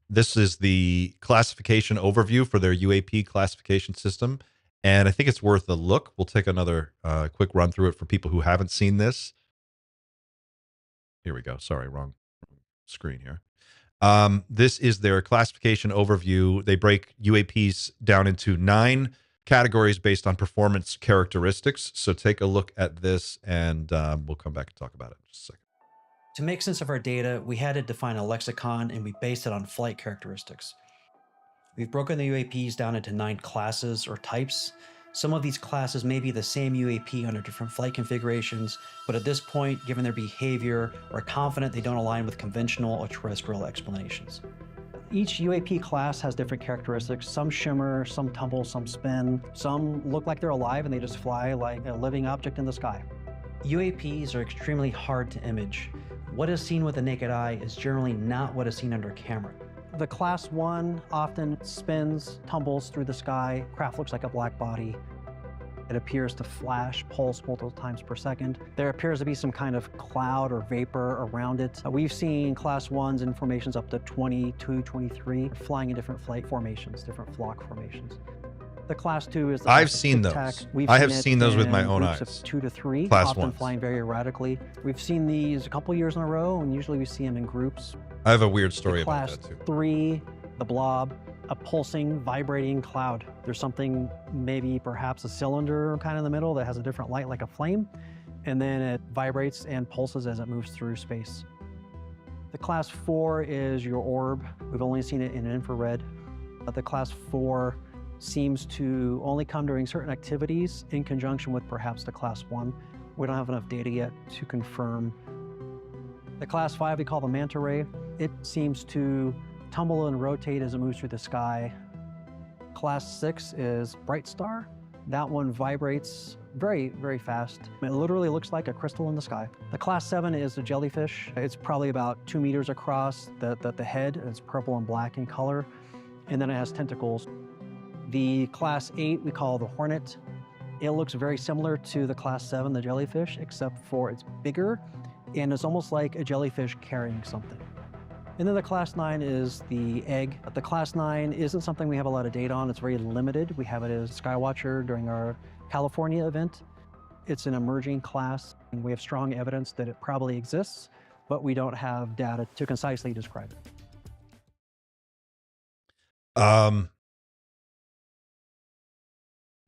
This is the classification overview for their UAP classification system, and I think it's worth a look. We'll take another quick run through it for people who haven't seen this. Here we go. Sorry, wrong screen here. This is their classification overview. They break UAPs down into 9 categories based on performance characteristics. So take a look at this, and we'll come back and talk about it in just a second. To make sense of our data, we had to define a lexicon, and we based it on flight characteristics. We've broken the UAPs down into 9 classes or types. Some of these classes may be the same UAP under different flight configurations, but at this point, given their behavior, we're confident they don't align with conventional or terrestrial explanations. Each UAP class has different characteristics. Some shimmer, some tumble, some spin. Some look like they're alive and they just fly like a living object in the sky. UAPs are extremely hard to image. What is seen with the naked eye is generally not what is seen under camera. The Class 1 often spins, tumbles through the sky. Craft looks like a black body. It appears to flash, pulse multiple times per second. There appears to be some kind of cloud or vapor around it. We've seen Class 1s in formations up to 22, 23, flying in different flight formations, different flock formations. The Class 2 is the I've seen those. I have seen those with my own eyes. Of 2 to 3, Class often 1s. flying very erratically. We've seen these a couple years in a row, and usually we see them in groups. I have a weird story about Class that too. 3, the blob, a pulsing, vibrating cloud. There's something, maybe perhaps a cylinder kind of in the middle that has a different light like a flame, and then it vibrates and pulses as it moves through space. The Class 4 is your orb. We've only seen it in infrared. But the Class 4 seems to only come during certain activities in conjunction with perhaps the Class 1. We don't have enough data yet to confirm. The Class 5 we call the manta ray. It seems to tumble and rotate as it moves through the sky. Class 6 is bright star. That one vibrates very, very fast. It literally looks like a crystal in the sky. The Class 7 is the jellyfish. It's probably about 2 meters across. The head is purple and black in color, and then it has tentacles. The Class 8 we call the hornet. It looks very similar to the Class 7, the jellyfish, except for it's bigger, and it's almost like a jellyfish carrying something. And then the Class 9 is the egg. The Class 9 isn't something we have a lot of data on. It's very limited. We have it as Skywatcher during our California event. It's an emerging class, and we have strong evidence that it probably exists, but we don't have data to concisely describe it.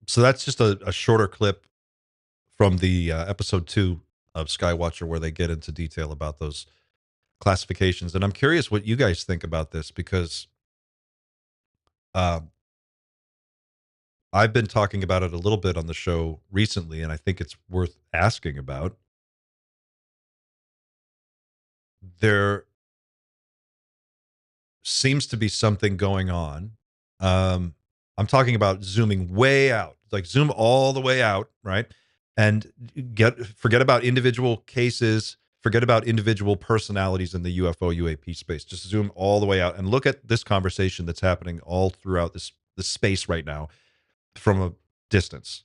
So that's just a shorter clip from the episode 2 of Skywatcher, where they get into detail about those classifications. And I'm curious what you guys think about this, because I've been talking about it a little bit on the show recently, and I think it's worth asking about. There seems to be something going on. I'm talking about zooming way out, like zoom all the way out, right? And forget about individual cases, forget about individual personalities in the UFO UAP space. Just zoom all the way out and look at this conversation that's happening all throughout this space right now from a distance,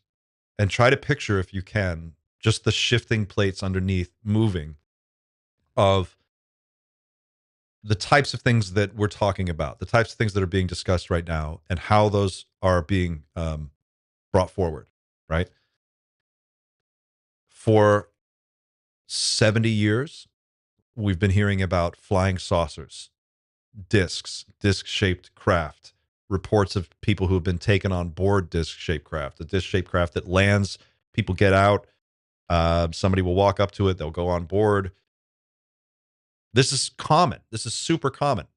and try to picture, if you can, just the shifting plates underneath moving of the types of things that we're talking about, the types of things that are being discussed right now, and how those are being brought forward, right? For 70 years, we've been hearing about flying saucers, disc-shaped craft, reports of people who have been taken on board disc-shaped craft, a disc-shaped craft that lands, people get out, somebody will walk up to it, they'll go on board. This is common. This is super common.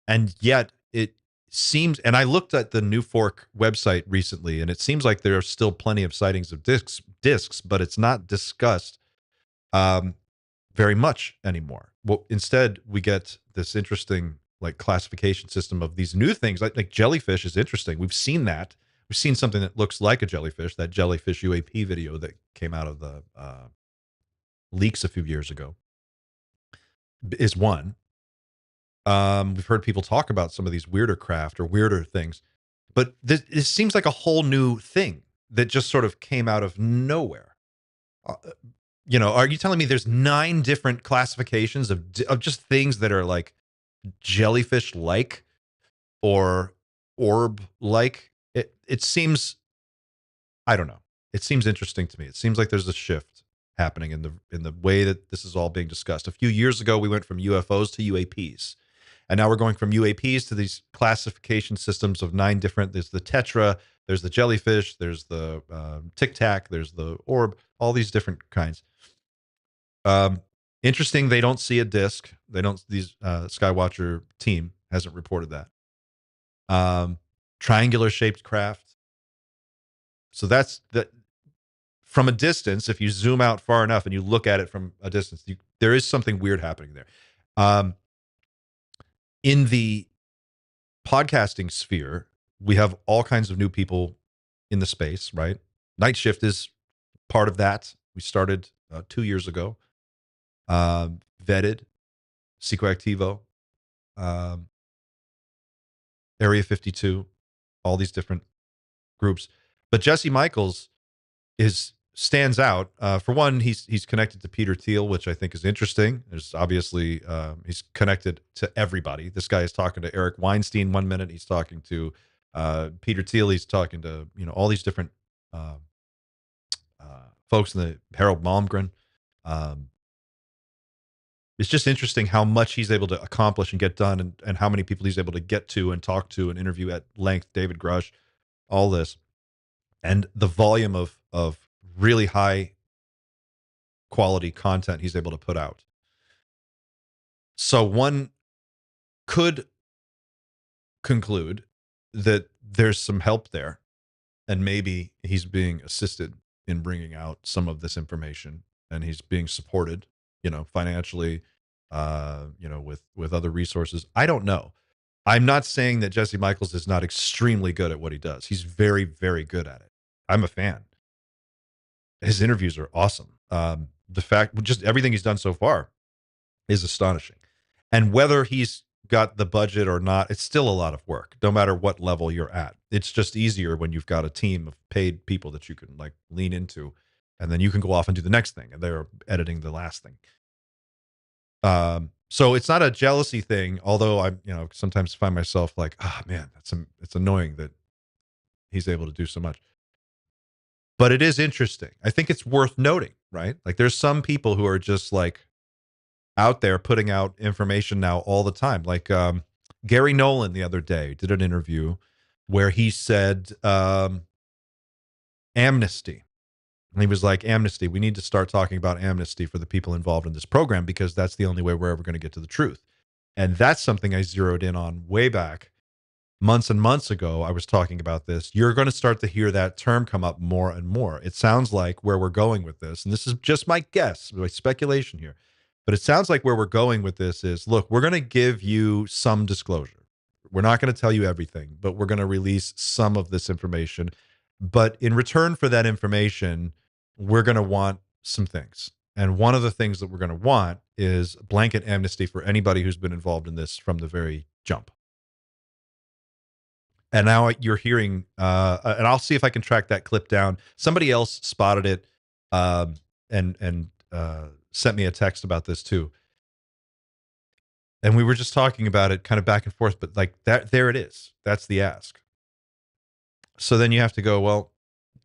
And yet it seems, and I looked at the New Fork website recently, and it seems like there are still plenty of sightings of discs, but it's not discussed very much anymore. Well, instead, we get this interesting like classification system of these new things. Like jellyfish is interesting. We've seen that. We've seen something that looks like a jellyfish, that jellyfish UAP video that came out of the leaks a few years ago is one. We've heard people talk about some of these weirder craft or weirder things, but this seems like a whole new thing that just sort of came out of nowhere. Are you telling me there's 9 different classifications of just things that are like jellyfish-like or orb-like? It seems, I don't know. It seems interesting to me. It seems like there's a shift happening in the way that this is all being discussed. A few years ago, we went from UFOs to UAPs. And now we're going from UAPs to these classification systems of 9 different, there's the tetra, there's the jellyfish, there's the tic tac, there's the orb, all these different kinds. Interesting, they don't see a disc. They don't. These Skywatcher team hasn't reported that. Triangular shaped craft. So that's that. From a distance, if you zoom out far enough and you look at it from a distance, there is something weird happening there. In the podcasting sphere, we have all kinds of new people in the space, right? Night Shift is part of that. We started 2 years ago. Vetted, Psychoactivo, Area 52, all these different groups. But Jesse Michaels stands out. For one, he's connected to Peter Thiel, which I think is interesting. There's obviously he's connected to everybody. This guy is talking to Eric Weinstein 1 minute. He's talking to Peter Thiel. He's talking to all these different folks in the Harold Malmgren. It's just interesting how much he's able to accomplish and get done, and how many people he's able to get to and talk to and interview at length. David Grush, all this, and the volume of really high quality content he's able to put out. So one could conclude that there's some help there, and maybe he's being assisted in bringing out some of this information, and he's being supported, financially, with other resources. I don't know. I'm not saying that Jesse Michaels is not extremely good at what he does. He's very, very good at it. I'm a fan. His interviews are awesome. The fact, just everything he's done so far is astonishing. And whether he's got the budget or not, it's still a lot of work, no matter what level you're at. It's just easier when you've got a team of paid people that you can lean into, and then you can go off and do the next thing, and they're editing the last thing. So it's not a jealousy thing, although I, sometimes find myself like, man, it's annoying that he's able to do so much. But it is interesting. I think it's worth noting, right? There's some people who are just out there putting out information now all the time. Gary Nolan the other day did an interview where he said amnesty. And he was like, amnesty, we need to start talking about amnesty for the people involved in this program, because that's the only way we're ever going to get to the truth. And that's something I zeroed in on way back. Months and months ago, I was talking about this. You're going to start to hear that term come up more and more. It sounds like where we're going with this, and this is just my guess, my speculation here, but it sounds like where we're going with this is, look, we're going to give you some disclosure. We're not going to tell you everything, but we're going to release some of this information. But in return for that information, we're going to want some things. And one of the things that we're going to want is blanket amnesty for anybody who's been involved in this from the very jump. And now you're hearing, and I'll see if I can track that clip down. Somebody else spotted it and sent me a text about this too. And we were just talking about it kind of back and forth, but there it is. That's the ask. So then you have to go, well,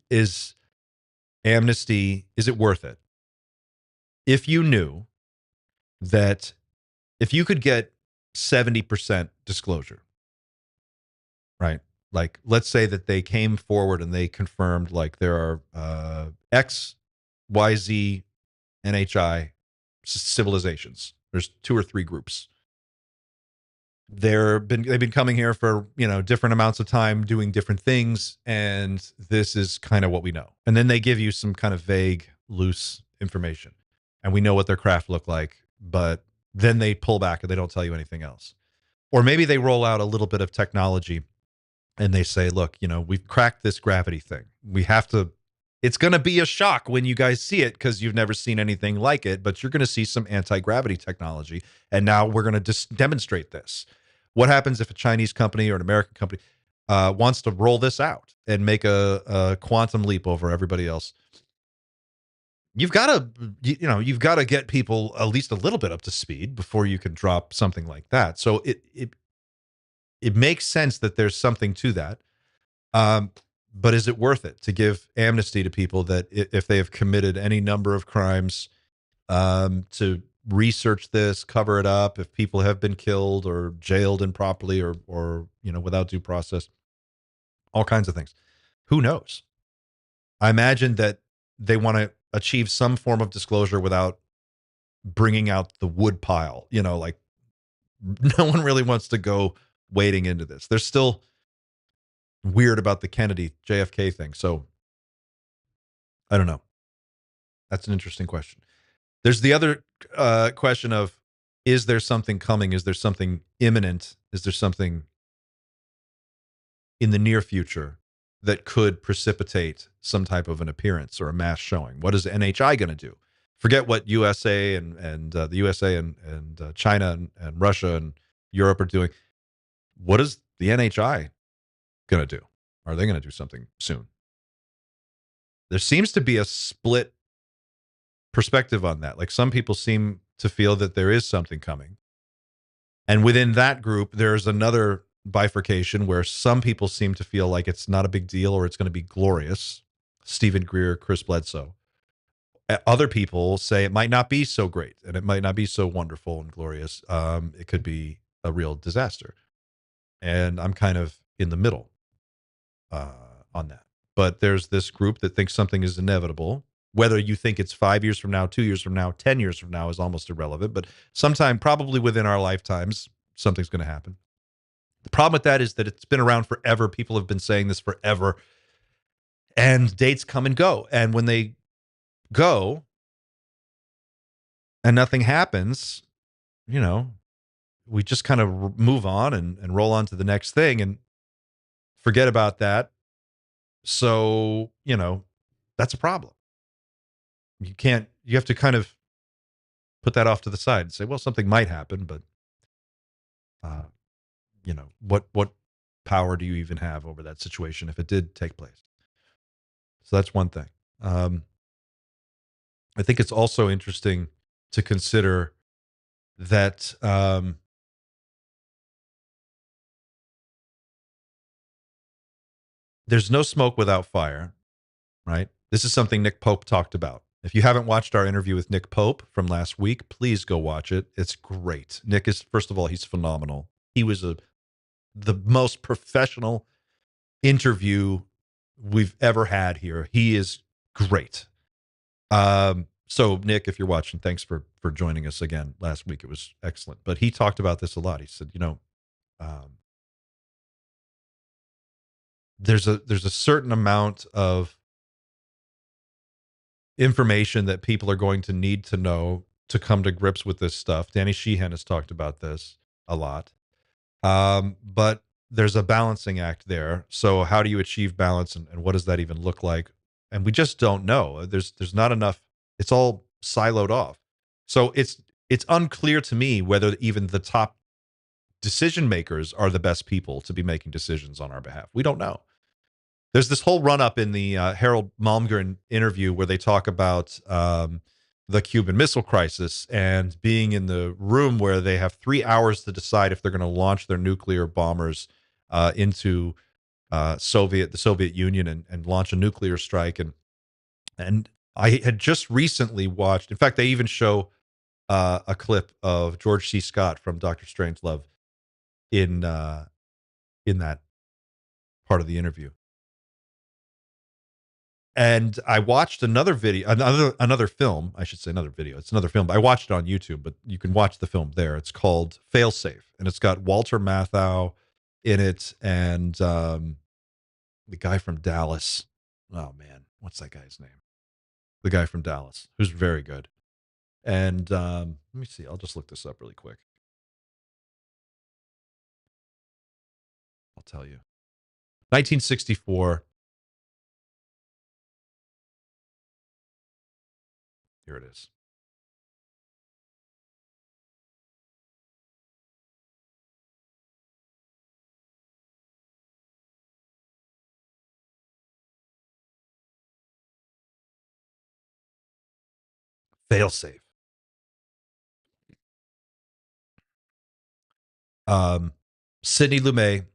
is amnesty, is it worth it? If you knew that if you could get 70% disclosure, right? Let's say that they came forward and they confirmed there are X, Y, Z, NHI civilizations. There's 2 or 3 groups. They've been coming here for different amounts of time, doing different things, and this is kind of what we know. And then they give you some kind of vague, loose information, and we know what their craft look like, but then they pull back and they don't tell you anything else. Or maybe they roll out a little bit of technology and they say, look, we've cracked this gravity thing. We have to, it's going to be a shock when you guys see it, because you've never seen anything like it, but you're going to see some anti-gravity technology. And now we're going to demonstrate this. What happens if a Chinese company or an American company wants to roll this out and make a quantum leap over everybody else? You've got to get people at least a little bit up to speed before you can drop something like that. So it makes sense that there's something to that. But is it worth it to give amnesty to people that if they have committed any number of crimes, to research this, cover it up, if people have been killed or jailed improperly or without due process, all kinds of things? Who knows? I imagine that they want to achieve some form of disclosure without bringing out the wood pile. You know, like no one really wants to go wading into this. They're still weird about the Kennedy JFK thing. So I don't know. That's an interesting question. There's the other question of, is there something coming? Is there something imminent? Is there something in the near future that could precipitate some type of an appearance or a mass showing? What is NHI going to do? Forget what USA and the USA and China and Russia and Europe are doing. What is the NHI going to do? Are they going to do something soon? There seems to be a split perspective on that. Like some people seem to feel that there is something coming. And within that group, there's another bifurcation where some people seem to feel like it's not a big deal or it's going to be glorious. Stephen Greer, Chris Bledsoe. Other people say it might not be so great and it might not be so wonderful and glorious. It could be a real disaster. And I'm kind of in the middle on that. But there's this group that thinks something is inevitable. Whether you think it's 5 years from now, 2 years from now, 10 years from now is almost irrelevant. But sometime, probably within our lifetimes, something's going to happen. The problem with that is that it's been around forever. People have been saying this forever. And dates come and go. And when they go and nothing happens, you know, we just kind of move on and roll on to the next thing and forget about that. So, you know, that's a problem. You have to kind of put that off to the side and say, well, something might happen, but, you know, what power do you even have over that situation if it did take place? So that's one thing. I think it's also interesting to consider that there's no smoke without fire, right? This is something Nick Pope talked about. If you haven't watched our interview with Nick Pope from last week, please go watch it. It's great. Nick is, first of all, he's phenomenal. He was the most professional interview we've ever had here. He is great. So Nick, if you're watching, thanks for joining us again last week. It was excellent. But he talked about this a lot. He said, you know, there's a certain amount of information that people are going to need to know to come to grips with this stuff. Danny Sheehan has talked about this a lot. But there's a balancing act there. So how do you achieve balance and what does that even look like? And we just don't know. There's not enough. It's all siloed off. So it's unclear to me whether even the top decision makers are the best people to be making decisions on our behalf. We don't know. There's this whole run-up in the Harold Malmgren interview where they talk about the Cuban Missile Crisis and being in the room where they have 3 hours to decide if they're going to launch their nuclear bombers into the Soviet Union and launch a nuclear strike. And I had just recently watched, in fact, they even show a clip of George C. Scott from Dr. Strangelove in that part of the interview. And I watched another video, another film, I should say another video. It's another film. I watched it on YouTube, but you can watch the film there. It's called Failsafe, and it's got Walter Matthau in it and the guy from Dallas. Oh, man. What's that guy's name? The guy from Dallas, who's very good. And let me see. I'll just look this up really quick. I'll tell you. 1964. Here it is. Failsafe. Sidney Lumet,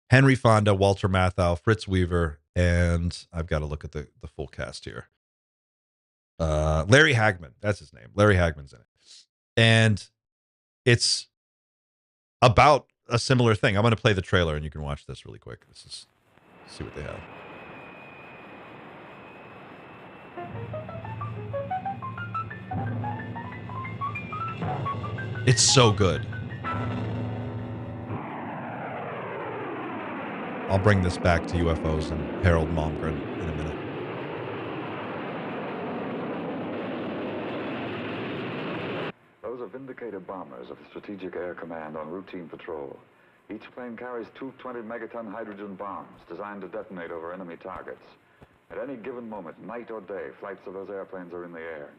Henry Fonda, Walter Matthau, Fritz Weaver, and I've got to look at the full cast here. Larry Hagman, that's his name. Larry Hagman's in it. And it's about a similar thing. I'm going to play the trailer and you can watch this really quick. See what they have. It's so good. I'll bring this back to UFOs and Harold Malmgren in a minute. Those are Vindicator bombers of the Strategic Air Command on routine patrol. Each plane carries two 20-megaton hydrogen bombs designed to detonate over enemy targets. At any given moment, night or day, flights of those airplanes are in the air.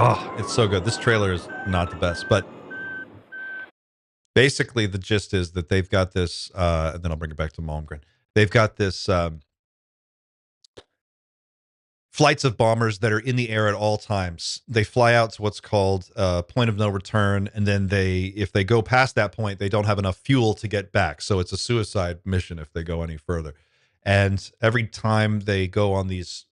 Oh, it's so good. This trailer is not the best, but basically the gist is that they've got this, and then I'll bring it back to Malmgren. They've got this flights of bombers that are in the air at all times. They fly out to what's called point of no return, and then if they go past that point, they don't have enough fuel to get back. So it's a suicide mission if they go any further. And every time they go on these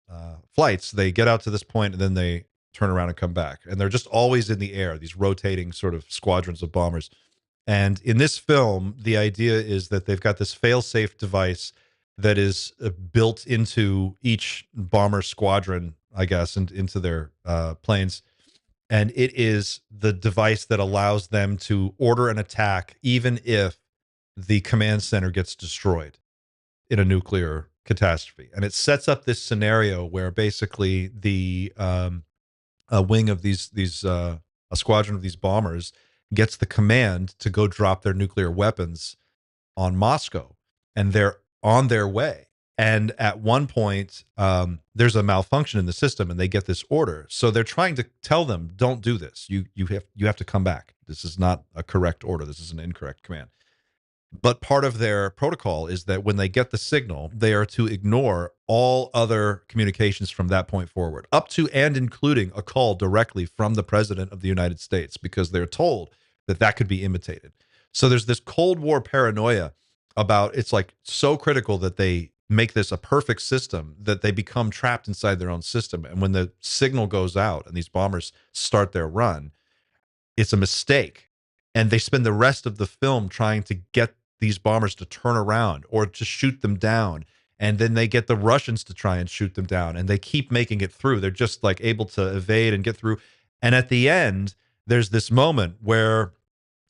flights, they get out to this point, and then they turn around and come back. And they're just always in the air, these rotating sort of squadrons of bombers. And in this film, the idea is that they've got this fail-safe device that is built into each bomber squadron, I guess, and into their planes. And it is the device that allows them to order an attack even if the command center gets destroyed in a nuclear catastrophe. And it sets up this scenario where basically the a wing of a squadron of these bombers gets the command to go drop their nuclear weapons on Moscow, and they're on their way. And at one point, there's a malfunction in the system, and they get this order. So they're trying to tell them, "Don't do this. You have to come back. This is not a correct order. This is an incorrect command." But part of their protocol is that when they get the signal, they are to ignore all other communications from that point forward, up to and including a call directly from the President of the United States, because they're told that that could be imitated. So there's this Cold War paranoia about, it's like so critical that they make this a perfect system that they become trapped inside their own system. And when the signal goes out and these bombers start their run, it's a mistake. And they spend the rest of the film trying to get these bombers to turn around or to shoot them down. And then they get the Russians to try and shoot them down. And they keep making it through. They're just like able to evade and get through. And at the end, there's this moment where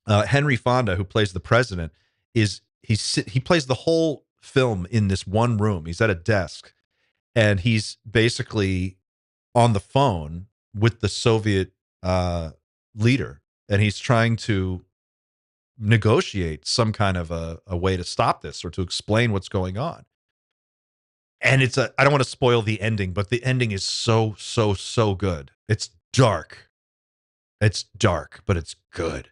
Henry Fonda, who plays the president, he plays the whole film in this one room. He's at a desk, and he's basically on the phone with the Soviet leader, and he's trying to negotiate some kind of a way to stop this or to explain what's going on. And I don't want to spoil the ending, but the ending is so good. It's dark. It's dark, but it's good.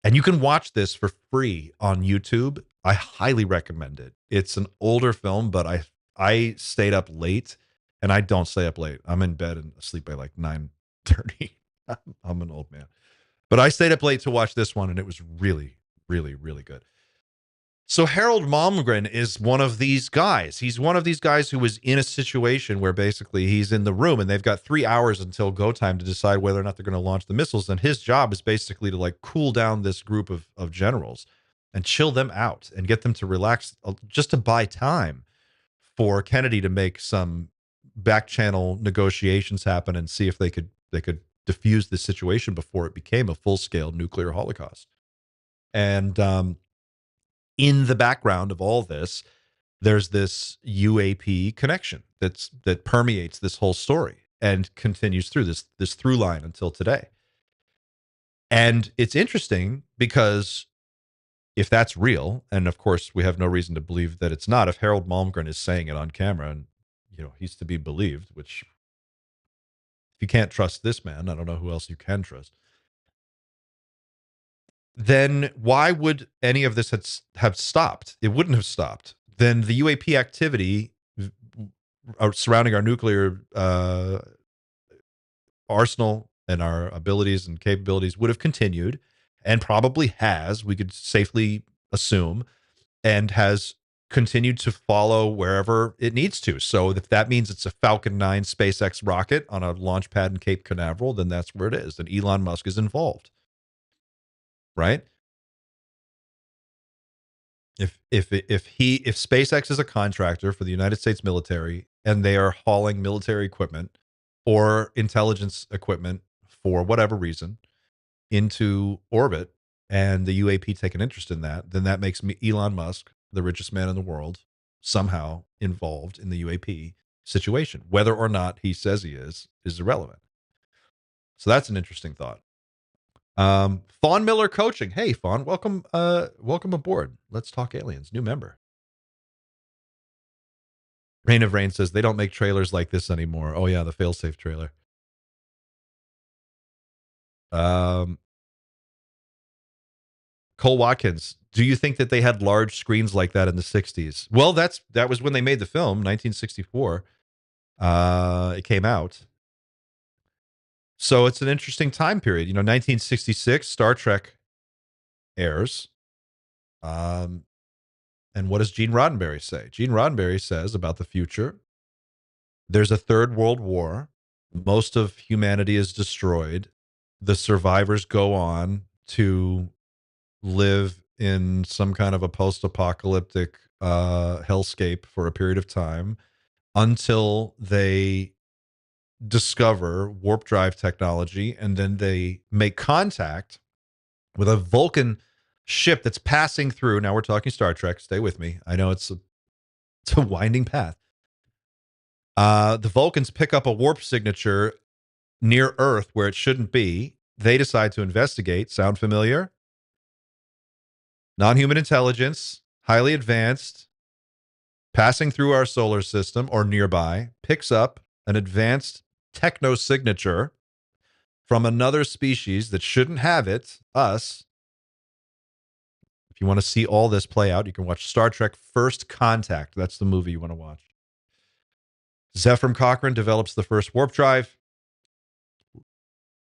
And you can watch this for free on YouTube. I highly recommend it. It's an older film, but I stayed up late, and I don't stay up late. I'm in bed and asleep by like 9:30. I'm an old man. But I stayed up late to watch this one, and it was really, really, really good. So Harold Malmgren is one of these guys. He's one of these guys who was in a situation where basically he's in the room, and they've got 3 hours until go time to decide whether or not they're going to launch the missiles. And his job is basically to like cool down this group of generals and chill them out and get them to relax, just to buy time for Kennedy to make some back channel negotiations happen and see if they could diffuse the situation before it became a full-scale nuclear holocaust. And in the background of all this, there's this UAP connection that permeates this whole story and continues through this through line until today. And it's interesting because if that's real, and of course we have no reason to believe that it's not, if Harold Malmgren is saying it on camera, and he's to be believed, which if you can't trust this man, I don't know who else you can trust. Then why would any of this have stopped? It wouldn't have stopped. Then the UAP activity surrounding our nuclear arsenal and our abilities and capabilities would have continued, and probably has, we could safely assume, and has continued to follow wherever it needs to. So if that means it's a Falcon 9 SpaceX rocket on a launch pad in Cape Canaveral, then that's where it is. And Elon Musk is involved, right? If SpaceX is a contractor for the United States military and they are hauling military equipment or intelligence equipment for whatever reason into orbit, and the UAP take an interest in that, then that makes me Elon Musk, the richest man in the world, somehow involved in the UAP situation. Whether or not he says he is irrelevant. So that's an interesting thought. Fawn Miller Coaching. Hey, Fawn, welcome aboard. Let's talk aliens. New member. Rain of Rain says they don't make trailers like this anymore. Oh yeah, the failsafe trailer. Cole Watkins, do you think that they had large screens like that in the 60s? Well, that was when they made the film, 1964. It came out. So it's an interesting time period. 1966, Star Trek airs. And what does Gene Roddenberry say? Gene Roddenberry says about the future, there's a third world war. Most of humanity is destroyed. The survivors go on to live in some kind of a post-apocalyptic hellscape for a period of time until they discover warp drive technology, and then they make contact with a Vulcan ship that's passing through. Now we're talking Star Trek. Stay with me. I know it's a winding path. The Vulcans pick up a warp signature near Earth where it shouldn't be. They decide to investigate. Sound familiar? Non-human intelligence, highly advanced, passing through our solar system or nearby, picks up an advanced techno signature from another species that shouldn't have it, us. If you want to see all this play out, you can watch Star Trek First Contact. That's the movie you want to watch. Zephram Cochrane develops the first warp drive,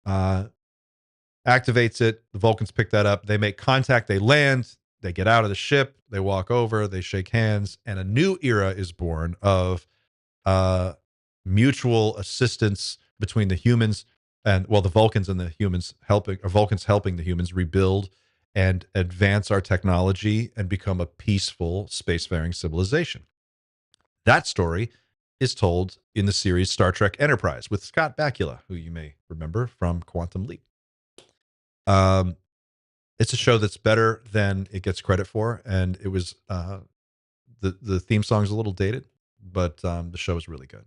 activates it. The Vulcans pick that up. They make contact. They land. They get out of the ship. They walk over. They shake hands. And a new era is born of mutual assistance between the humans and, well, the Vulcans and the humans helping, or Vulcans helping the humans rebuild and advance our technology and become a peaceful spacefaring civilization. That story is told in the series Star Trek Enterprise with Scott Bakula, who you may remember from Quantum Leap. It's a show that's better than it gets credit for, and it was the theme song's a little dated, but the show is really good.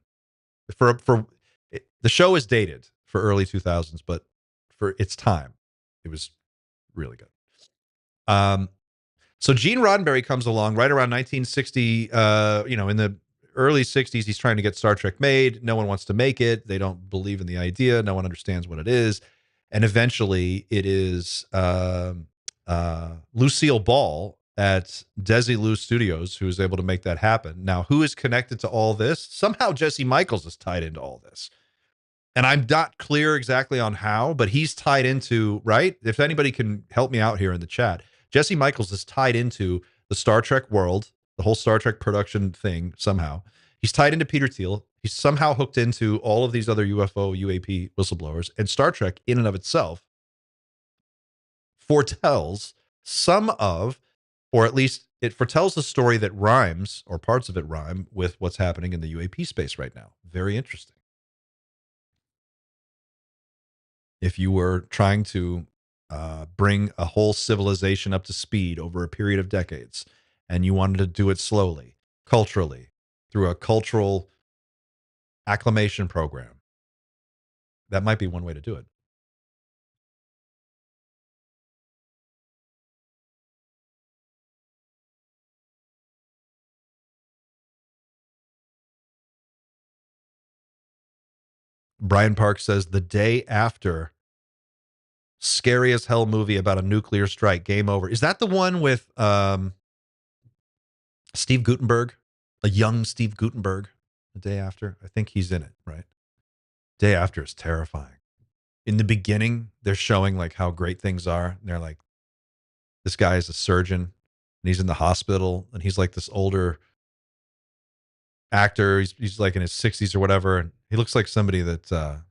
The show is dated for early 2000s, but for its time, it was really good. So Gene Roddenberry comes along right around 1960. In the early 60s, he's trying to get Star Trek made. No one wants to make it. They don't believe in the idea. No one understands what it is. And eventually it is Lucille Ball at Desilu Studios who is able to make that happen. Now, who is connected to all this? Somehow Jesse Michaels is tied into all this. And I'm not clear exactly on how, but he's tied into, right? If anybody can help me out here in the chat, Jesse Michaels is tied into the Star Trek world, the whole Star Trek production thing somehow. He's tied into Peter Thiel. He's somehow hooked into all of these other UFO, UAP whistleblowers. And Star Trek, in and of itself, foretells some of, or at least it foretells the story that rhymes, or parts of it rhyme, with what's happening in the UAP space right now. Very interesting. If you were trying to bring a whole civilization up to speed over a period of decades, and you wanted to do it slowly, culturally, through a cultural acclimation program, that might be one way to do it. Brian Park says the day after, scary as hell movie about a nuclear strike, game over. Is that the one with Steve Guttenberg, a young Steve Guttenberg? The day after, I think he's in it, right? Day after is terrifying. in the beginning, they're showing like how great things are. And they're like, this guy is a surgeon and he's in the hospital and he's like this older actor. He's like in his 60s or whatever. And he looks like somebody that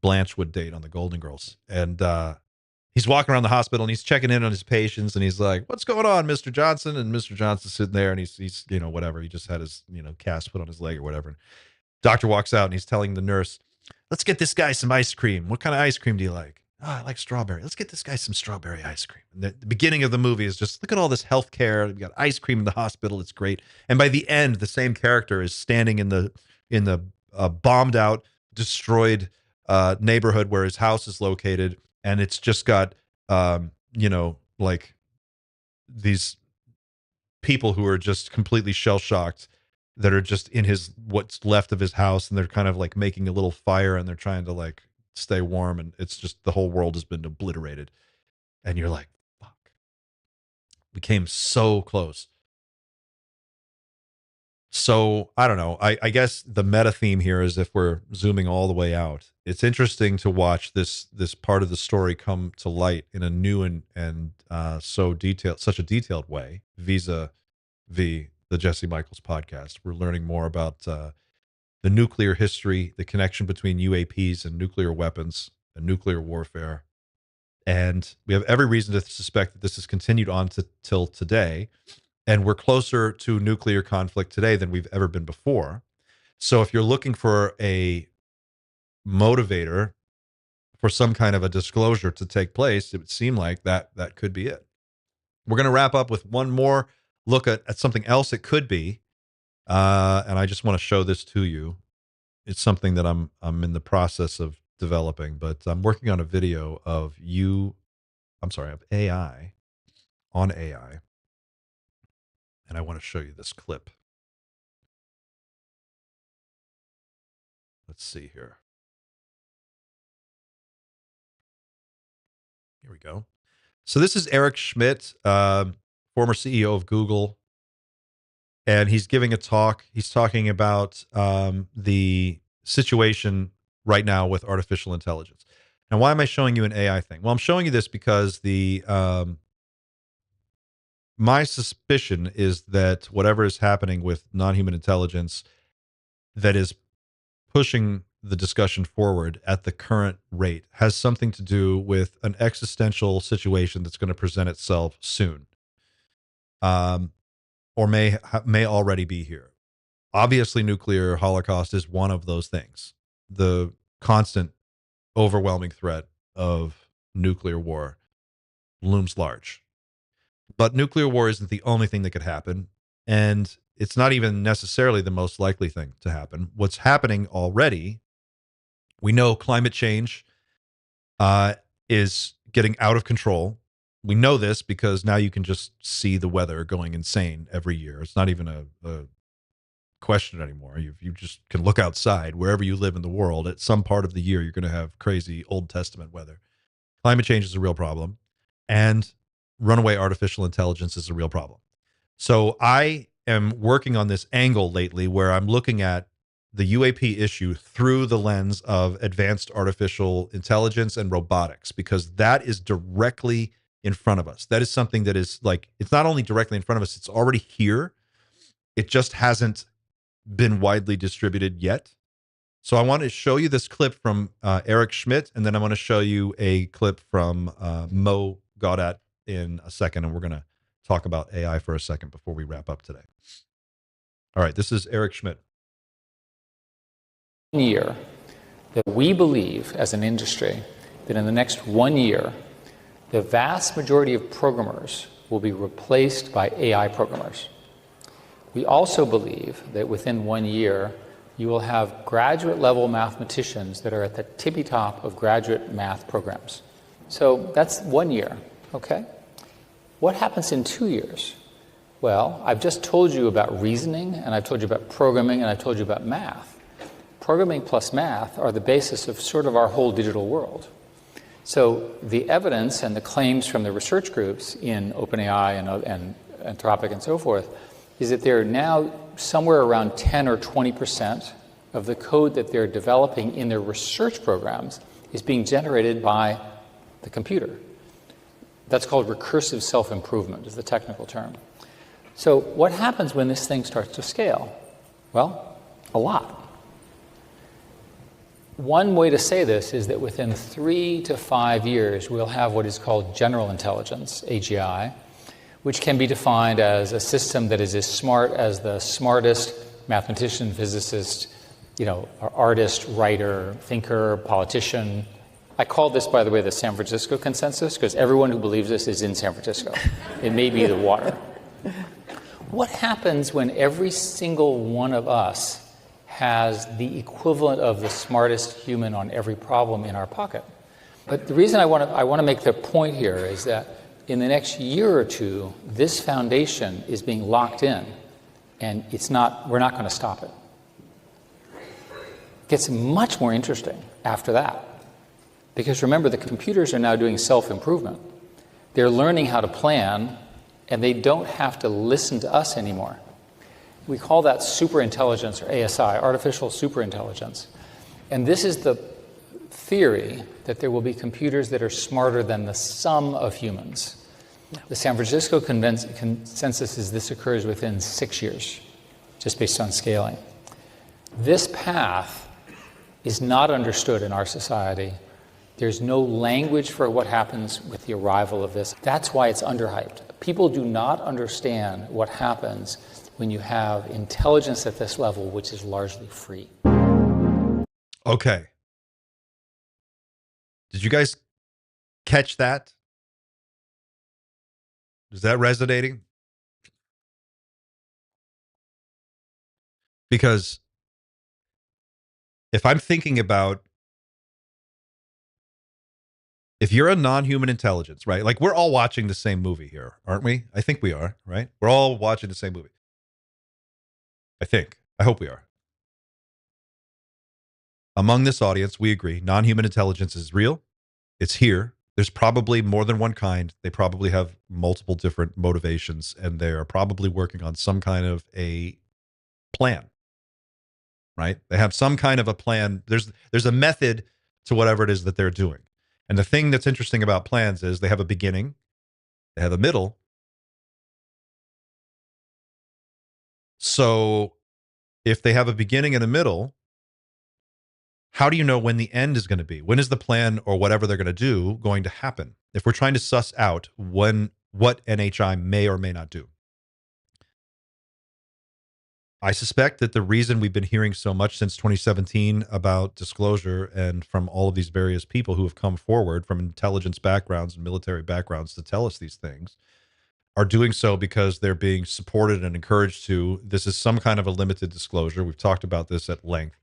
Blanche would date on the Golden Girls. And he's walking around the hospital and he's checking in on his patients and he's like, what's going on, Mr. Johnson? And Mr. Johnson's sitting there and he's you know, whatever. He just had his, you know, cast put on his leg or whatever. And doctor walks out and he's telling the nurse, let's get this guy some ice cream. What kind of ice cream do you like? Oh, I like strawberry. Let's get this guy some strawberry ice cream. And the beginning of the movie is just, look at all this health care. We've got ice cream in the hospital. It's great. And by the end, the same character is standing in the bombed out, destroyed neighborhood where his house is located. And it's just got, you know, like these people who are just completely shell-shocked that are just in his, what's left of his house. And they're kind of like making a little fire and they're trying to like stay warm. And it's just, the whole world has been obliterated. And you're like, fuck, we came so close. So I don't know. I guess the meta theme here is, if we're zooming all the way out, it's interesting to watch this part of the story come to light in a new and such a detailed way, vis-a-vis the Jesse Michaels podcast. We're learning more about the nuclear history, the connection between UAPs and nuclear weapons and nuclear warfare. And we have every reason to suspect that this has continued on till today. And we're closer to nuclear conflict today than we've ever been before. So if you're looking for a motivator for some kind of a disclosure to take place, it would seem like that could be it. We're going to wrap up with one more look at something else it could be. And I just want to show this to you. It's something that I'm in the process of developing, but I'm working on a video of AI on AI. And I want to show you this clip. Let's see here. Here we go. So this is Eric Schmidt, former CEO of Google. And he's giving a talk. He's talking about the situation right now with artificial intelligence. Now, why am I showing you an AI thing? Well, I'm showing you this because my suspicion is that whatever is happening with non-human intelligence that is pushing the discussion forward at the current rate has something to do with an existential situation that's going to present itself soon, or may already be here. Obviously, nuclear holocaust is one of those things. The constant, overwhelming threat of nuclear war looms large. But nuclear war isn't the only thing that could happen, and it's not even necessarily the most likely thing to happen. What's happening already, we know climate change is getting out of control. We know this because now you can just see the weather going insane every year. It's not even a question anymore. You just can look outside wherever you live in the world. At some part of the year, you're going to have crazy Old Testament weather. Climate change is a real problem, and runaway artificial intelligence is a real problem. So I am working on this angle lately where I'm looking at the UAP issue through the lens of advanced artificial intelligence and robotics, because that is directly in front of us. That is something that is like, it's not only directly in front of us, it's already here. It just hasn't been widely distributed yet. So I want to show you this clip from Eric Schmidt, and then I want to show you a clip from Mo Gaudat in a second, and we're going to talk about AI for a second before we wrap up today. All right, this is Eric Schmidt. Year that we believe as an industry that in the next 1 year, the vast majority of programmers will be replaced by AI programmers. We also believe that within 1 year, you will have graduate level mathematicians that are at the tippy top of graduate math programs. So that's 1 year. Okay. What happens in 2 years? Well, I've just told you about reasoning, and I've told you about programming, and I've told you about math. Programming plus math are the basis of sort of our whole digital world. So the evidence and the claims from the research groups in OpenAI and Anthropic and so forth is that they're now somewhere around 10 or 20% of the code that they're developing in their research programs is being generated by the computer. That's called recursive self-improvement, is the technical term. So what happens when this thing starts to scale? Well, a lot. One way to say this is that within 3 to 5 years, we'll have what is called general intelligence, AGI, which can be defined as a system that is as smart as the smartest mathematician, physicist, artist, writer, thinker, politician. I call this, by the way, the San Francisco consensus, because everyone who believes this is in San Francisco. It may be the water. What happens when every single one of us has the equivalent of the smartest human on every problem in our pocket? But the reason I want to make the point here is that in the next year or two, this foundation is being locked in, and we're not going to stop it. It gets much more interesting after that. Because remember, the computers are now doing self-improvement. They're learning how to plan, and they don't have to listen to us anymore. We call that superintelligence, or ASI, artificial superintelligence. And this is the theory that there will be computers that are smarter than the sum of humans. The San Francisco consensus is this occurs within 6 years, just based on scaling. This path is not understood in our society. There's no language for what happens with the arrival of this. That's why it's underhyped. People do not understand what happens when you have intelligence at this level, which is largely free. Okay. Did you guys catch that? Is that resonating? Because if I'm thinking about, if you're a non-human intelligence, right? Like, we're all watching the same movie here, aren't we? I think we are, right? We're all watching the same movie. I think. I hope we are. Among this audience, we agree, non-human intelligence is real. It's here. There's probably more than one kind. They probably have multiple different motivations, and they are probably working on some kind of a plan, right? They have some kind of a plan. There's a method to whatever it is that they're doing. And the thing that's interesting about plans is they have a beginning, they have a middle. So if they have a beginning and a middle, how do you know when the end is going to be? When is the plan or whatever they're going to do going to happen? If we're trying to suss out what NHI may or may not do. I suspect that the reason we've been hearing so much since 2017 about disclosure, and from all of these various people who have come forward from intelligence backgrounds and military backgrounds to tell us these things, are doing so because they're being supported and encouraged to. This is some kind of a limited disclosure. We've talked about this at length,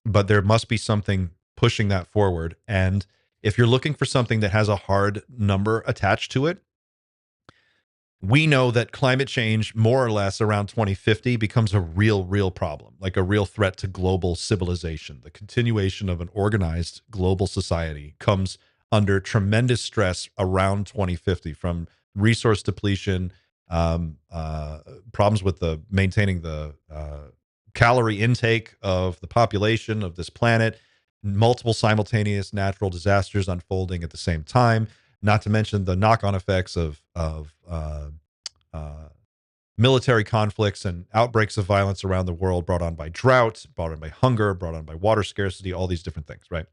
but there must be something pushing that forward. And if you're looking for something that has a hard number attached to it, we know that climate change, more or less around 2050, becomes a real problem, like a real threat to global civilization. The continuation of an organized global society comes under tremendous stress around 2050 from resource depletion, problems with maintaining the calorie intake of the population of this planet, multiple simultaneous natural disasters unfolding at the same time, not to mention the knock-on effects of military conflicts and outbreaks of violence around the world brought on by drought, brought on by hunger, brought on by water scarcity, all these different things, right?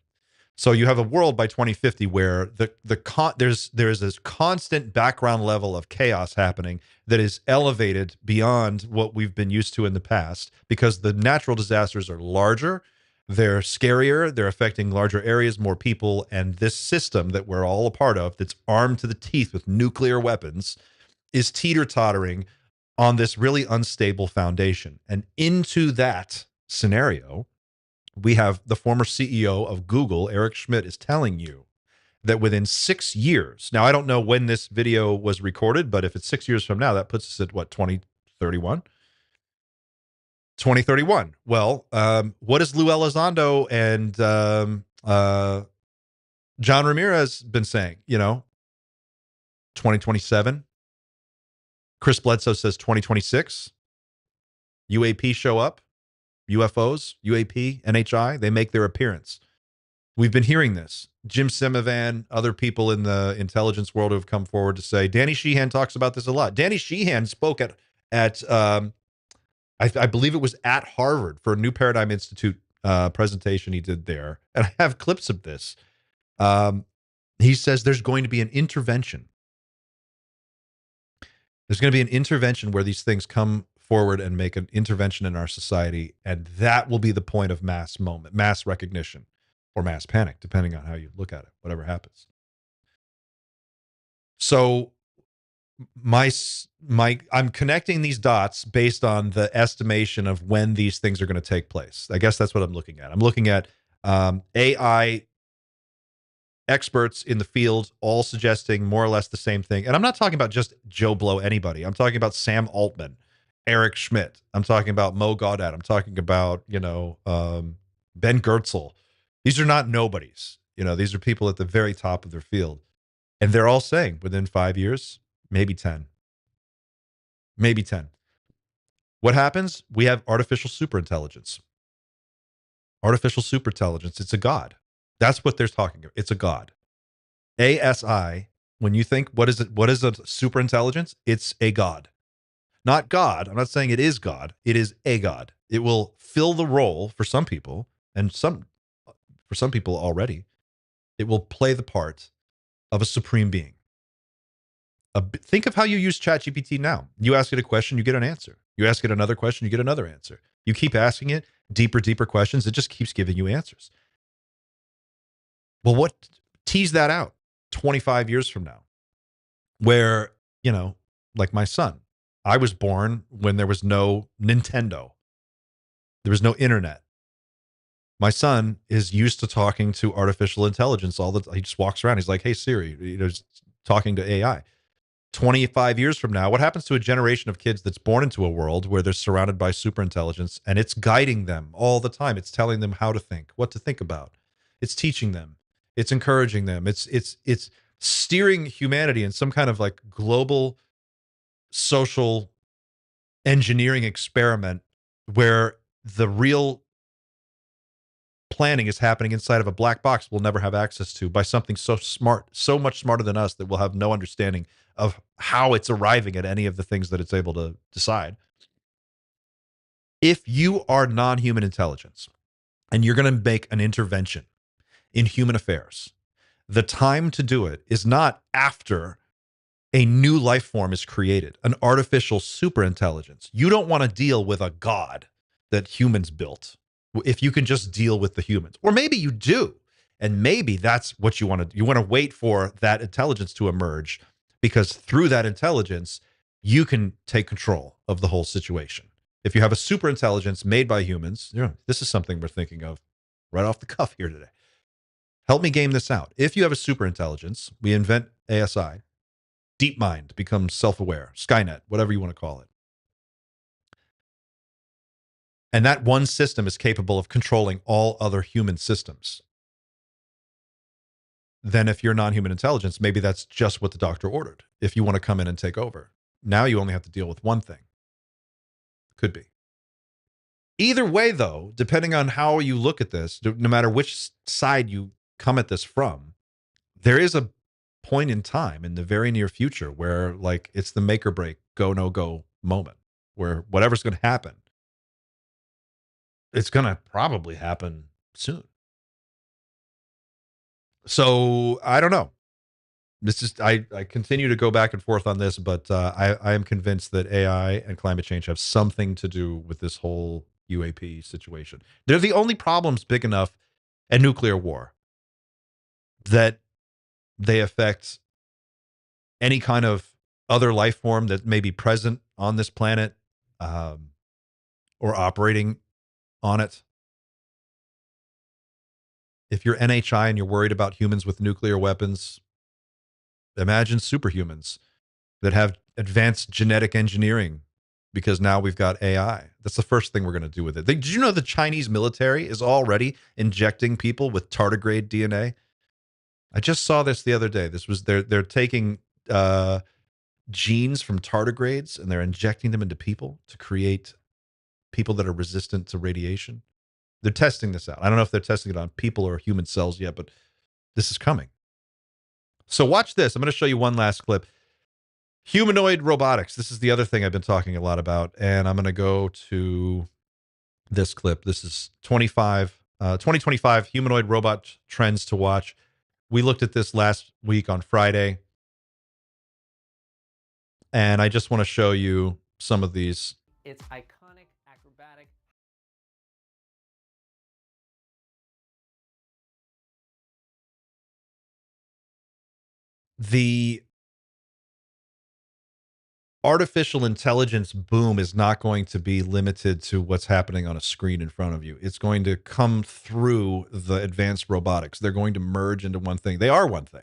So you have a world by 2050 where there's this constant background level of chaos happening that is elevated beyond what we've been used to in the past, because the natural disasters are larger, they're scarier, they're affecting larger areas, more people, and this system that we're all a part of, that's armed to the teeth with nuclear weapons, is teeter-tottering on this really unstable foundation. And into that scenario, we have the former CEO of Google, Eric Schmidt, is telling you that within 6 years, now I don't know when this video was recorded, but if it's 6 years from now, that puts us at what, 2031? 2031. Well, what has Lou Elizondo and John Ramirez been saying? 2027. Chris Bledsoe says 2026. UAP show up. UFOs, UAP, NHI, they make their appearance. We've been hearing this. Jim Simivan, other people in the intelligence world have come forward to say, Danny Sheehan talks about this a lot. Danny Sheehan spoke at I believe it was at Harvard for a New Paradigm Institute presentation he did there. And I have clips of this. He says there's going to be an intervention. There's going to be an intervention where these things come forward and make an intervention in our society. And that will be the point of mass recognition, or mass panic, depending on how you look at it, whatever happens. So I'm connecting these dots based on the estimation of when these things are going to take place. I guess that's what I'm looking at. I'm looking at AI experts in the field all suggesting more or less the same thing. And I'm not talking about just Joe Blow anybody. I'm talking about Sam Altman, Eric Schmidt. I'm talking about Mo Gaudat. I'm talking about, Ben Goertzel. These are not nobodies. These are people at the very top of their field. And they're all saying within 5 years, maybe 10. Maybe 10. What happens? We have artificial superintelligence. Artificial superintelligence. It's a god. That's what they're talking about. It's a god. ASI, when you think, what is it? What is a superintelligence? It's a god. Not God. I'm not saying it is God. It is a god. It will fill the role for some people, and for some people already. It will play the part of a supreme being. Think of how you use ChatGPT now. You ask it a question, you get an answer. You ask it another question, you get another answer. You keep asking it deeper questions, it just keeps giving you answers. Well, tease that out 25 years from now, where, like my son, I was born when there was no Nintendo. There was no internet. My son is used to talking to artificial intelligence all the time. He just walks around. He's like, hey, Siri, just talking to AI. 25 years from now, what happens to a generation of kids that's born into a world where they're surrounded by superintelligence and it's guiding them all the time? It's telling them how to think, what to think about. It's teaching them. It's encouraging them. It's steering humanity in some kind of like global social engineering experiment where the real planning is happening inside of a black box we'll never have access to by something so smart, so much smarter than us, that we'll have no understanding of how it's arriving at any of the things that it's able to decide. If you are non-human intelligence and you're going to make an intervention in human affairs, the time to do it is not after a new life form is created, an artificial superintelligence. You don't want to deal with a god that humans built if you can just deal with the humans. Or maybe you do, and maybe that's what you want to do. You want to wait for that intelligence to emerge, because through that intelligence, you can take control of the whole situation. If you have a superintelligence made by humans, this is something we're thinking of right off the cuff here today. Help me game this out. If you have a superintelligence, we invent ASI, DeepMind becomes self-aware, Skynet, whatever you want to call it. And that one system is capable of controlling all other human systems. Then if you're non-human intelligence, maybe that's just what the doctor ordered. If you want to come in and take over. Now you only have to deal with one thing. Could be. Either way, though, depending on how you look at this, no matter which side you come at this from, there is a point in time in the very near future where, like, it's the make or break, go, no go moment, where whatever's going to happen, it's going to probably happen soon. So I don't know. This is I continue to go back and forth on this, but I am convinced that AI and climate change have something to do with this whole UAP situation. They're the only problems big enough, and nuclear war, that they affect any kind of other life form that may be present on this planet, or operating on it. If you're NHI and you're worried about humans with nuclear weapons, imagine superhumans that have advanced genetic engineering, because now we've got AI. That's the first thing we're going to do with it. Did you know the Chinese military is already injecting people with tardigrade DNA? I just saw this the other day. This was they're taking genes from tardigrades and they're injecting them into people to create people that are resistant to radiation. They're testing this out. I don't know if they're testing it on people or human cells yet, but this is coming. So watch this. I'm going to show you one last clip. Humanoid robotics. This is the other thing I've been talking a lot about. And I'm going to go to this clip. This is 2025 humanoid robot trends to watch. We looked at this last week on Friday. And I just want to show you some of these. It's iconic, acrobatic. The artificial intelligence boom is not going to be limited to what's happening on a screen in front of you. It's going to come through the advanced robotics. They're going to merge into one thing. They are one thing.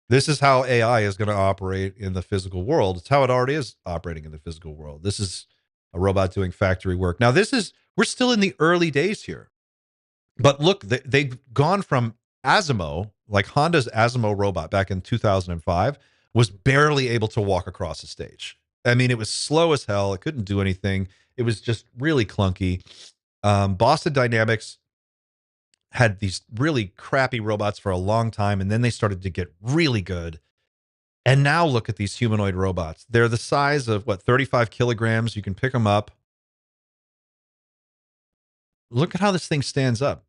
This is how AI is going to operate in the physical world. It's how it already is operating in the physical world. This is a robot doing factory work. Now, we're still in the early days here. But look, they've gone from Asimo, like Honda's Asimo robot back in 2005, was barely able to walk across the stage. I mean, it was slow as hell. It couldn't do anything. It was just really clunky. Boston Dynamics had these really crappy robots for a long time, and then they started to get really good. And now look at these humanoid robots. They're the size of, 35 kilograms. You can pick them up. Look at how this thing stands up.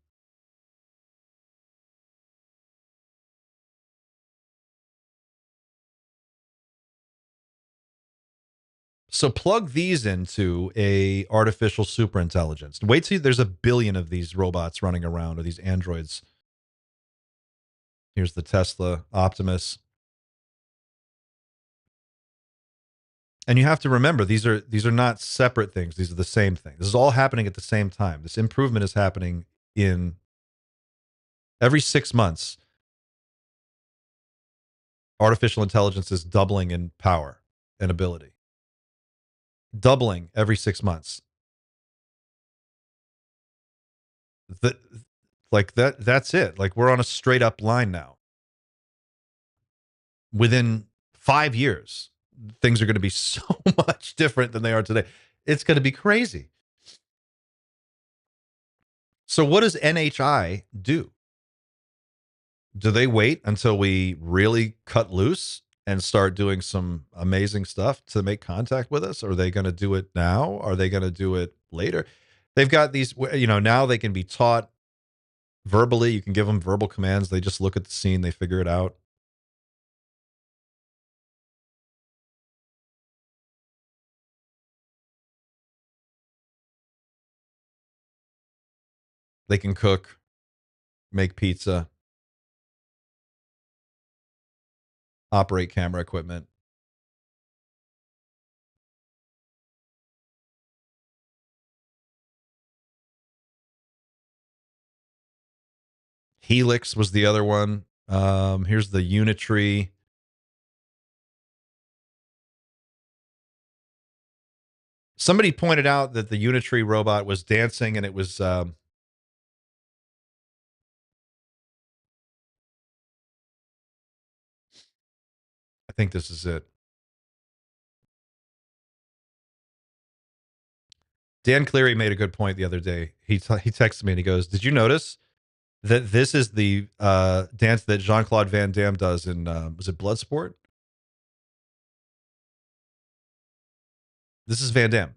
So plug these into a artificial superintelligence. Wait till there's a billion of these robots running around, or these androids. Here's the Tesla Optimus. And you have to remember, these are not separate things. These are the same thing. This is all happening at the same time. This improvement is happening in every 6 months. Artificial intelligence is doubling in power and ability. Doubling every 6 months. That's it. Like, we're on a straight up line now. Within 5 years, things are going to be so much different than they are today. It's going to be crazy. So what does NHI do? Do they wait until we really cut loose and start doing some amazing stuff to make contact with us? Are they going to do it now? Are they going to do it later? They've got these, now they can be taught verbally. You can give them verbal commands. They just look at the scene. They figure it out. They can cook, make pizza, operate camera equipment. Helix was the other one. Here's the Unitree. Somebody pointed out that the Unitree robot was dancing, and it was I think this is it. Dan Cleary made a good point the other day. He texted me and he goes, "Did you notice that this is the dance that Jean-Claude Van Damme does in was it Bloodsport? This is Van Damme.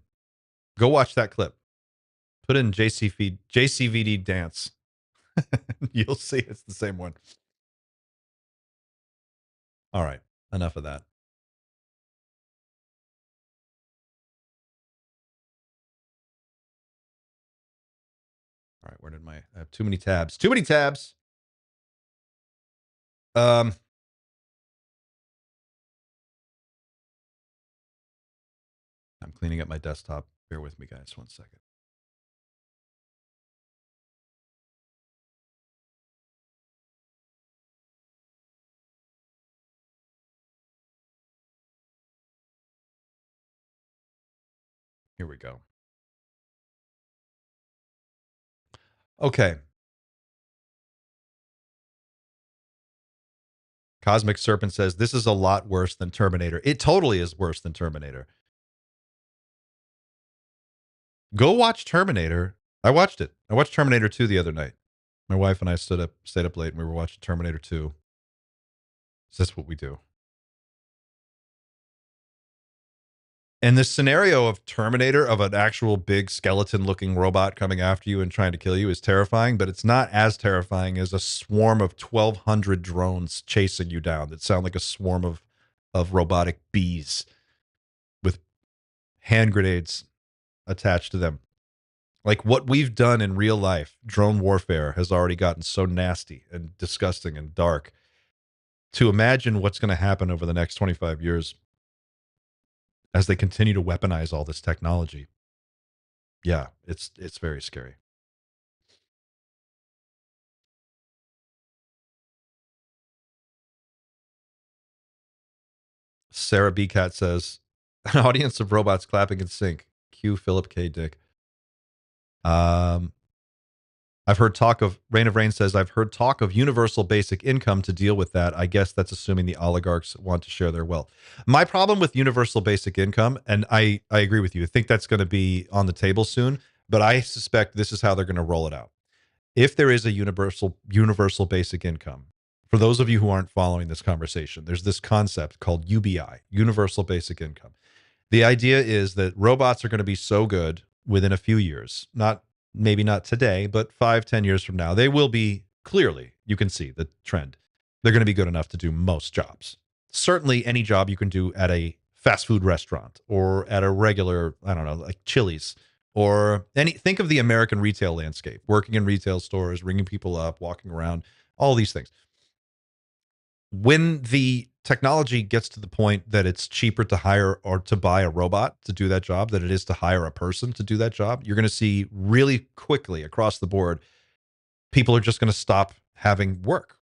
Go watch that clip. Put in JCVD dance. You'll see it's the same one. All right, enough of that. All right, where did I have too many tabs. Too many tabs. I'm cleaning up my desktop. Bear with me, guys. 1 second. Here we go. Okay. Cosmic Serpent says, this is a lot worse than Terminator. It totally is worse than Terminator. Go watch Terminator. I watched it. I watched Terminator 2 the other night. My wife and I stayed up late, and we were watching Terminator 2. So that's what we do. And this scenario of Terminator, of an actual big skeleton-looking robot coming after you and trying to kill you, is terrifying, but it's not as terrifying as a swarm of 1,200 drones chasing you down that sound like a swarm of robotic bees with hand grenades attached to them. Like what we've done in real life, drone warfare has already gotten so nasty and disgusting and dark. To imagine what's going to happen over the next 25 years as they continue to weaponize all this technology. Yeah, it's very scary. Sarah B. Cat says, an audience of robots clapping in sync. Cue Philip K. Dick. I've heard talk of, Rain of Rain says, I've heard talk of universal basic income to deal with that. I guess that's assuming the oligarchs want to share their wealth. My problem with universal basic income, and I agree with you, I think that's going to be on the table soon, but I suspect this is how they're going to roll it out. If there is a universal basic income, for those of you who aren't following this conversation, there's this concept called UBI, universal basic income. The idea is that robots are going to be so good within a few years, maybe not today, but 5-10 years from now, they will be, clearly, you can see the trend. They're going to be good enough to do most jobs. Certainly any job you can do at a fast food restaurant or at a regular, I don't know, like Chili's, or think of the American retail landscape, working in retail stores, ringing people up, walking around, all these things. When the technology gets to the point that it's cheaper to hire or to buy a robot to do that job than it is to hire a person to do that job, you're going to see really quickly across the board, people are just going to stop having work.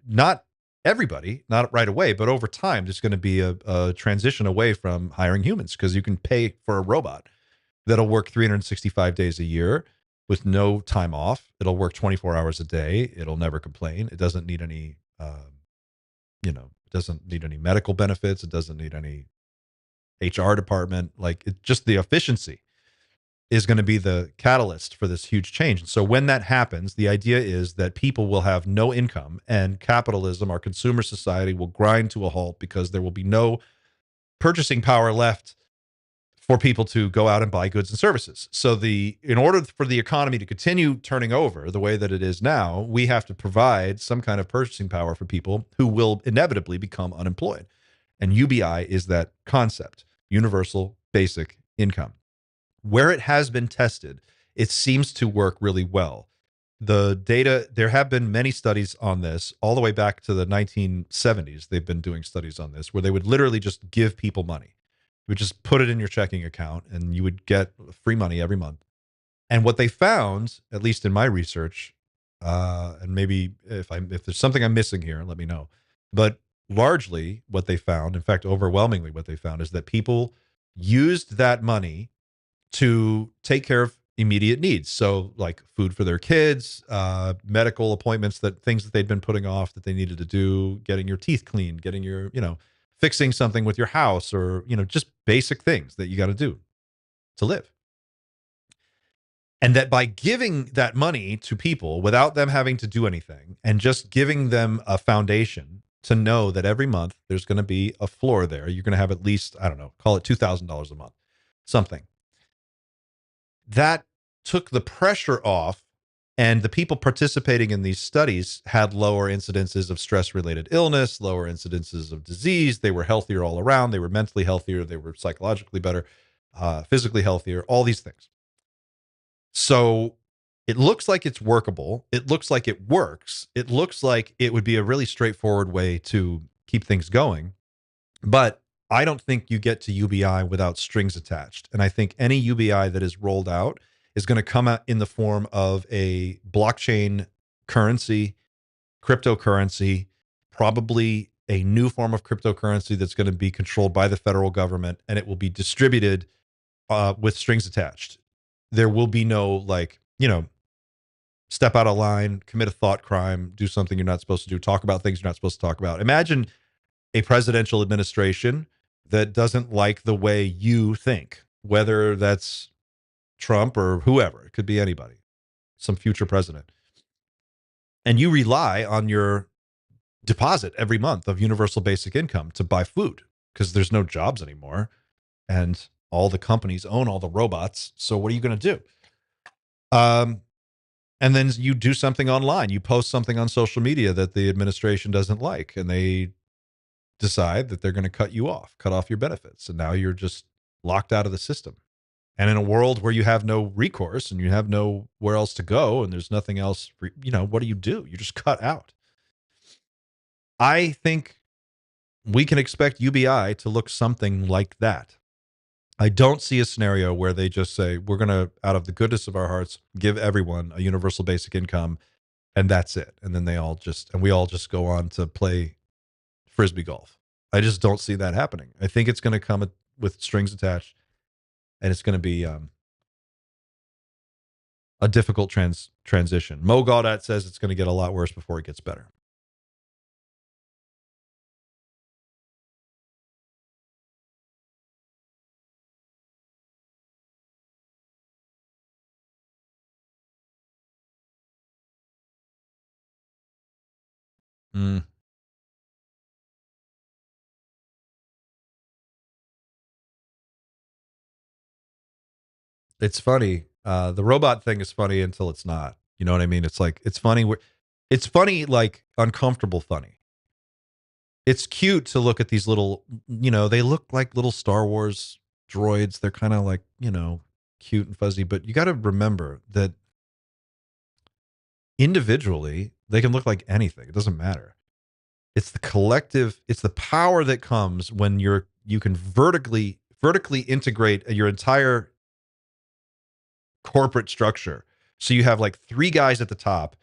Not everybody, not right away, but over time, there's going to be a transition away from hiring humans because you can pay for a robot that'll work 365 days a year with no time off. It'll work 24 hours a day. It'll never complain. It doesn't need any, it doesn't need any medical benefits. It doesn't need any HR department. Like just the efficiency is going to be the catalyst for this huge change. And so when that happens, the idea is that people will have no income and capitalism, our consumer society, will grind to a halt because there will be no purchasing power left for people to go out and buy goods and services. So in order for the economy to continue turning over the way that it is now, we have to provide some kind of purchasing power for people who will inevitably become unemployed. And UBI is that concept, universal basic income. Where it has been tested, it seems to work really well. The data, there have been many studies on this all the way back to the 1970s. They've been doing studies on this where they would literally just give people money. You would just put it in your checking account and you would get free money every month. And what they found, at least in my research, and maybe if there's something I'm missing here, let me know. But largely what they found, in fact, overwhelmingly what they found, is that people used that money to take care of immediate needs. So like food for their kids, medical appointments, things that they'd been putting off that they needed to do, getting your teeth cleaned, getting your, fixing something with your house, or, just basic things that you got to do to live. And that by giving that money to people without them having to do anything and just giving them a foundation to know that every month there's going to be a floor there, you're going to have at least, I don't know, call it $2,000 a month, something. That took the pressure off, and the people participating in these studies had lower incidences of stress-related illness, lower incidences of disease. They were healthier all around. They were mentally healthier. They were psychologically better, physically healthier, all these things. So it looks like it's workable. It looks like it works. It looks like it would be a really straightforward way to keep things going. But I don't think you get to UBI without strings attached. And I think any UBI that is rolled out is going to come out in the form of a blockchain currency, cryptocurrency, probably a new form of cryptocurrency that's going to be controlled by the federal government, and it will be distributed with strings attached. There will be no, step out of line, commit a thought crime, do something you're not supposed to do, talk about things you're not supposed to talk about. Imagine a presidential administration that doesn't like the way you think, whether that's Trump or whoever. It could be anybody, some future president. And you rely on your deposit every month of universal basic income to buy food because there's no jobs anymore. And all the companies own all the robots. So what are you going to do? And then you do something online. You post something on social media that the administration doesn't like, and they decide that they're going to cut you off, cut off your benefits. And now you're just locked out of the system. And in a world where you have no recourse and you have nowhere else to go and there's nothing else, what do? You're just cut out. I think we can expect UBI to look something like that. I don't see a scenario where they just say, we're going to, out of the goodness of our hearts, give everyone a universal basic income, and that's it. And then we all just go on to play Frisbee golf. I just don't see that happening. I think it's going to come with strings attached, and it's going to be a difficult transition. Mo Gaudat says it's going to get a lot worse before it gets better. It's funny. The robot thing is funny until it's not. You know what I mean? It's like, it's funny. It's funny, like uncomfortable funny. It's cute to look at these little, they look like little Star Wars droids. They're kind of like, cute and fuzzy, but you got to remember that individually, they can look like anything. It doesn't matter. It's the collective, it's the power that comes when you can vertically integrate your entire corporate structure. So you have like 3 guys at the top,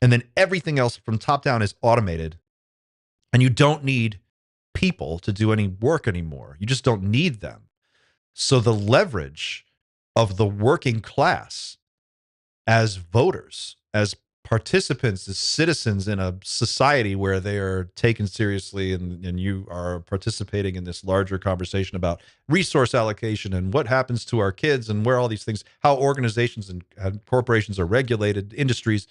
and then everything else from top down is automated, and you don't need people to do any work anymore. You just don't need them. So the leverage of the working class as voters, as participants, as citizens in a society where they are taken seriously, and you are participating in this larger conversation about resource allocation and what happens to our kids and where all these things, how organizations and corporations are regulated, industries.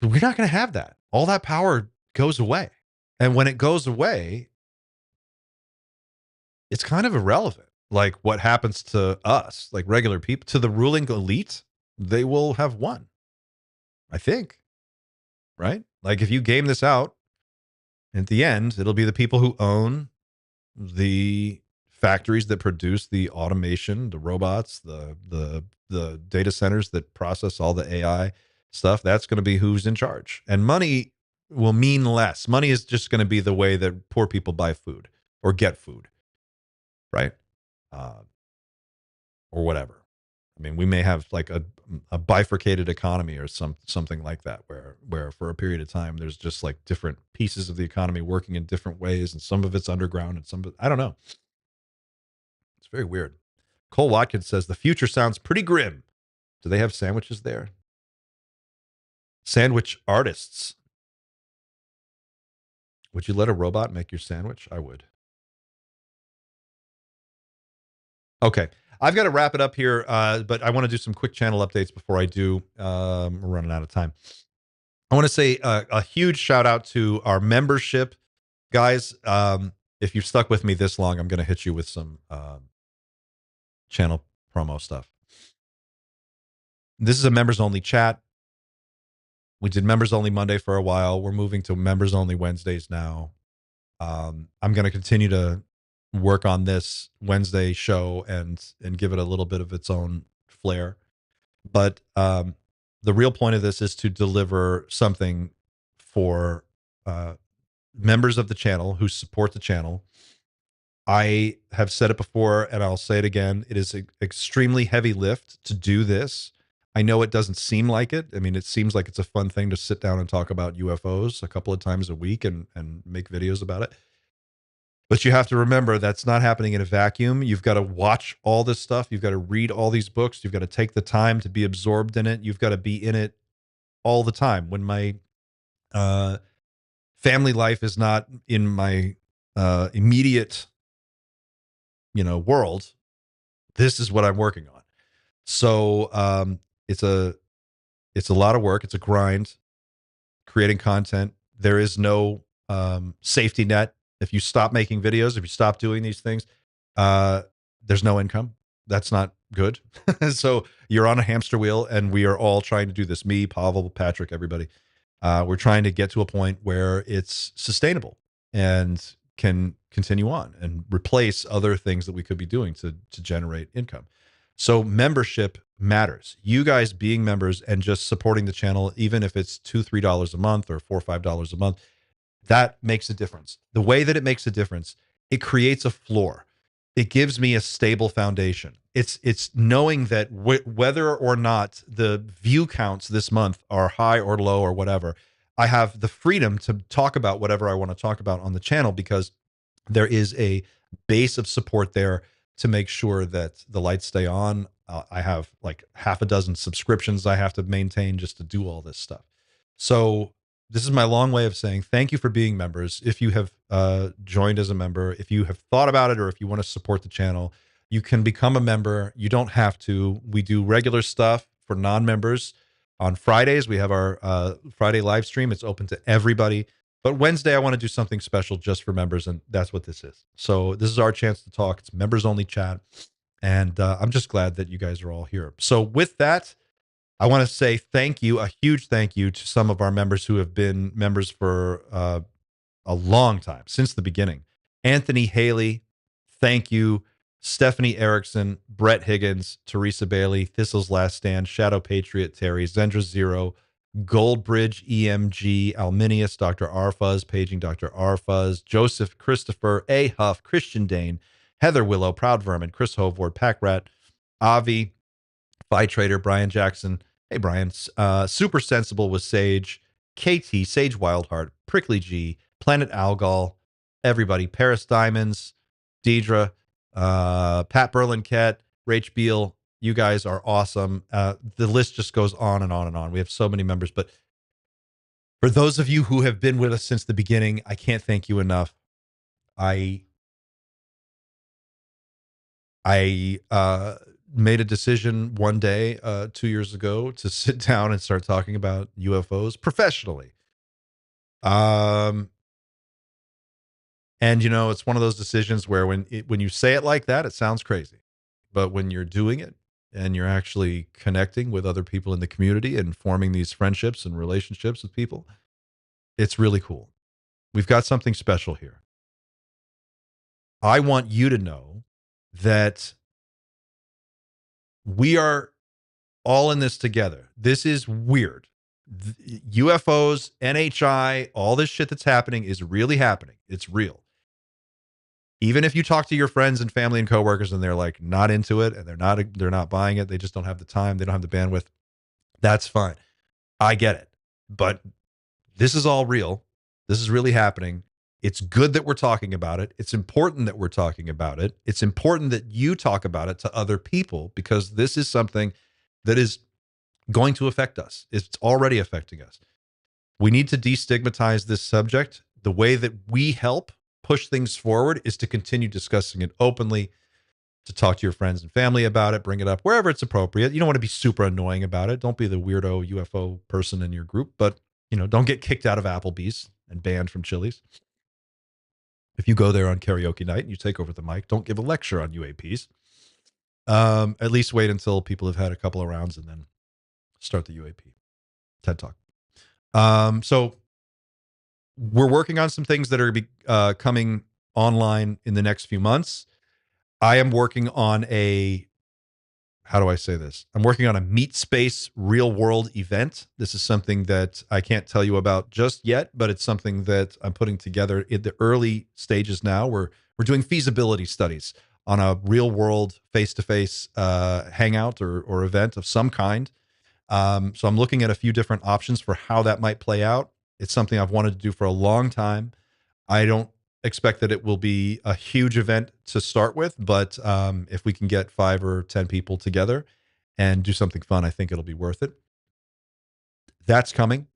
We're not going to have that. All that power goes away. And when it goes away, it's kind of irrelevant. Like what happens to us, like regular people, to the ruling elite, they will have won, I think. Right? Like if you game this out, at the end, it'll be the people who own the factories that produce the automation, the robots, the data centers that process all the AI stuff. That's going to be who's in charge. And money will mean less. Money is just going to be the way that poor people buy food or get food, right? Or whatever. I mean, we may have like a bifurcated economy or something like that, where for a period of time there's just like different pieces of the economy working in different ways, and some of it's underground and some of it, I don't know. It's very weird. Cole Watkins says the future sounds pretty grim. Do they have sandwiches there? Sandwich artists. Would you let a robot make your sandwich? I would. Okay. I've got to wrap it up here, but I want to do some quick channel updates before I do. We're running out of time. I want to say a huge shout out to our membership guys. If you've stuck with me this long, I'm going to hit you with some channel promo stuff. This is a members only chat. We did members only Monday for a while. We're moving to members only Wednesdays now. I'm going to continue to work on this Wednesday show and give it a little bit of its own flair. But the real point of this is to deliver something for members of the channel who support the channel. I have said it before, and I'll say it again. It is an extremely heavy lift to do this. I know it doesn't seem like it. I mean, it seems like it's a fun thing to sit down and talk about UFOs a couple of times a week and make videos about it. But you have to remember that's not happening in a vacuum. You've got to watch all this stuff. You've got to read all these books. You've got to take the time to be absorbed in it. You've got to be in it all the time. When my family life is not in my immediate, world, this is what I'm working on. So it's a lot of work. It's a grind creating content. There is no safety net. If you stop making videos, if you stop doing these things, there's no income. That's not good. So you're on a hamster wheel, and we are all trying to do this. Me, Pavel, Patrick, everybody. We're trying to get to a point where it's sustainable and can continue on and replace other things that we could be doing to generate income. So membership matters. You guys being members and just supporting the channel, even if it's $2, $3 a month or $4 or $5 a month, that makes a difference. The way that it makes a difference, it creates a floor. It gives me a stable foundation. It's knowing that whether or not the view counts this month are high or low or whatever, I have the freedom to talk about whatever I want to talk about on the channel, because there is a base of support there to make sure that the lights stay on. I have like half a dozen subscriptions I have to maintain just to do all this stuff. So this is my long way of saying thank you for being members. If you have joined as a member, if you have thought about it, or if you want to support the channel, you can become a member. You don't have to. We do regular stuff for non-members. On Fridays, we have our Friday live stream. It's open to everybody. But Wednesday, I want to do something special just for members, and that's what this is. So this is our chance to talk. It's members-only chat, and I'm just glad that you guys are all here. So with that, I want to say thank you, a huge thank you to some of our members who have been members for a long time, since the beginning. Anthony Haley, thank you. Stephanie Erickson, Brett Higgins, Teresa Bailey, Thistle's Last Stand, Shadow Patriot, Terry, Zendra Zero, Goldbridge, EMG, Alminius, Dr. Arfuzz, paging Dr. Arfuzz, Joseph Christopher, A. Huff, Christian Dane, Heather Willow, Proud Vermin, Chris Hovord, Pack Rat, Avi, Fi Trader, Brian Jackson, hey Brian, Super Sensible with Sage, KT, Sage Wildheart, Prickly G, Planet Algol, everybody, Paris Diamonds, Deidre, Pat Berlincat, Rach Beal, you guys are awesome. The list just goes on and on and on. We have so many members, but for those of you who have been with us since the beginning, I can't thank you enough. I made a decision one day 2 years ago to sit down and start talking about UFOs professionally. And you know, it's one of those decisions where when you say it like that, it sounds crazy, but when you're doing it and you're actually connecting with other people in the community and forming these friendships and relationships with people, it's really cool. We've got something special here. I want you to know that we are all in this together. This is weird. UFOs, NHI, all this shit that's happening is really happening. It's real. Even if you talk to your friends and family and coworkers and they're like not into it and they're not buying it, they just don't have the time, they don't have the bandwidth, that's fine. I get it. But this is all real. This is really happening. It's good that we're talking about it. It's important that we're talking about it. It's important that you talk about it to other people, because this is something that is going to affect us. It's already affecting us. We need to destigmatize this subject. The way that we help push things forward is to continue discussing it openly, to talk to your friends and family about it, bring it up wherever it's appropriate. You don't want to be super annoying about it. Don't be the weirdo UFO person in your group, but you know, don't get kicked out of Applebee's and banned from Chili's. If you go there on karaoke night and you take over the mic, don't give a lecture on UAPs. At least wait until people have had a couple of rounds and then start the UAP TED Talk. So we're working on some things that are coming online in the next few months. I am working on how do I say this? I'm working on a meat space real world event. This is something that I can't tell you about just yet, but it's something that I'm putting together in the early stages now. We're doing feasibility studies on a real world face-to-face hangout or event of some kind. So I'm looking at a few different options for how that might play out. It's something I've wanted to do for a long time. I don't expect that it will be a huge event to start with, but if we can get 5 or 10 people together and do something fun, I think it'll be worth it. That's coming.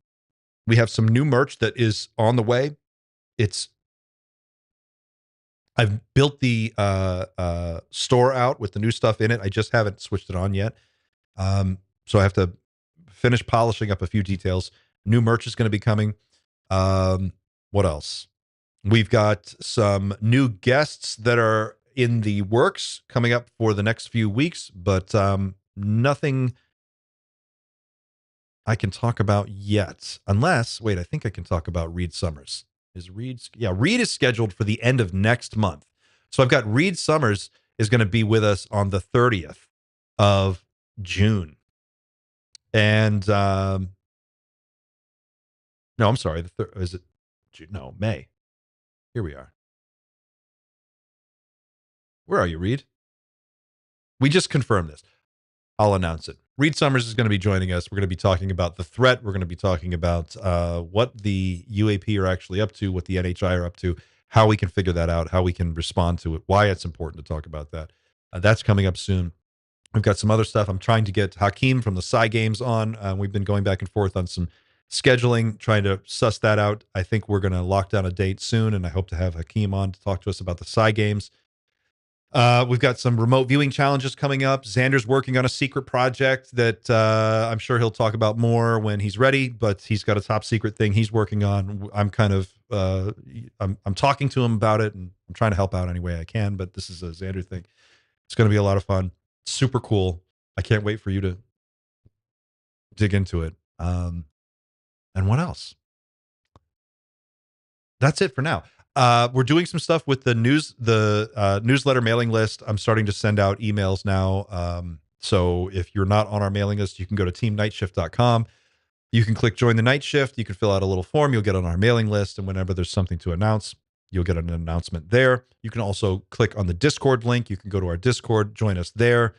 We have some new merch that is on the way. I've built the store out with the new stuff in it. I just haven't switched it on yet. So I have to finish polishing up a few details. New merch is going to be coming. What else? We've got some new guests that are in the works coming up for the next few weeks, but nothing I can talk about yet. Unless, wait, I think I can talk about Reed Summers. Reed is scheduled for the end of next month. So I've got Reed Summers is going to be with us on the 30th of June. And no, I'm sorry. Is it June? No, May. Here we are. Where are you, Reed? We just confirmed this. I'll announce it. Reed Summers is going to be joining us. We're going to be talking about the threat. We're going to be talking about what the UAP are actually up to, what the NHI are up to, how we can figure that out, how we can respond to it, why it's important to talk about that. That's coming up soon. We've got some other stuff. I'm trying to get Hakeem from the Psy Games on. We've been going back and forth on some scheduling, trying to suss that out. I think we're going to lock down a date soon, and I hope to have Hakeem on to talk to us about the Psy Games. We've got some remote viewing challenges coming up. Xander's working on a secret project that I'm sure he'll talk about more when he's ready, but he's got a top secret thing he's working on. I'm kind of, I'm talking to him about it, and I'm trying to help out any way I can, but this is a Xander thing. It's going to be a lot of fun. Super cool. I can't wait for you to dig into it. And what else? That's it for now. We're doing some stuff with the newsletter mailing list. I'm starting to send out emails now. So if you're not on our mailing list, you can go to teamnightshift.com. You can click join the night shift. You can fill out a little form. You'll get on our mailing list. And whenever there's something to announce, you'll get an announcement there. You can also click on the Discord link. You can go to our Discord, join us there,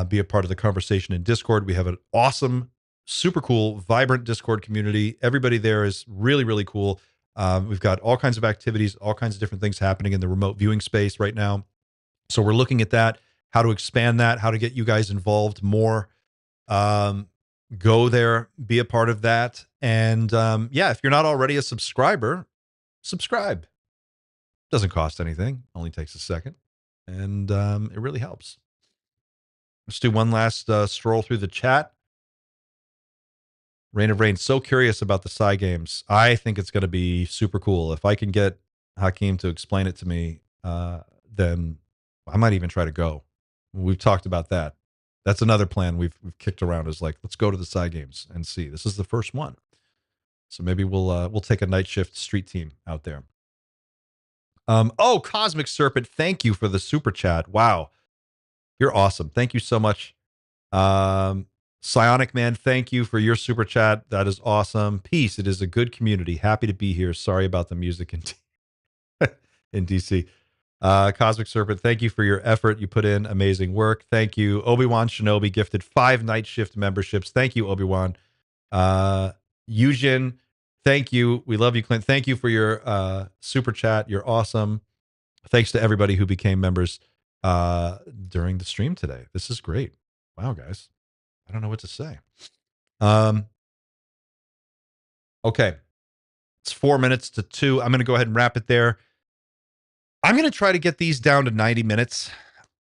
be a part of the conversation in Discord. We have an awesome, super cool, vibrant Discord community. Everybody there is really, really cool. We've got all kinds of activities, all kinds of different things happening in the remote viewing space right now. So we're looking at that, how to expand that, how to get you guys involved more. Go there, be a part of that. And if you're not already a subscriber, subscribe. Doesn't cost anything, only takes a second. And it really helps. Let's do one last stroll through the chat. Rain of Rain, so curious about the Psy Games. I think it's going to be super cool. If I can get Hakeem to explain it to me, then I might even try to go. We've talked about that. That's another plan we've kicked around, is like, let's go to the Psy Games and see. This is the first one. So maybe we'll take a night shift street team out there. Cosmic Serpent, thank you for the super chat. Wow. You're awesome. Thank you so much. Psionic Man, thank you for your super chat. That is awesome. Peace. It is a good community. Happy to be here. Sorry about the music in DC. Cosmic Serpent, thank you for your effort. You put in amazing work. Thank you. Obi-Wan Shinobi gifted 5 night shift memberships. Thank you, Obi-Wan. Yujin, thank you. We love you, Clint. Thank you for your super chat. You're awesome. Thanks to everybody who became members during the stream today. This is great. Wow, guys. I don't know what to say. Okay. It's 4 minutes to 2. I'm going to go ahead and wrap it there. I'm going to try to get these down to 90 minutes.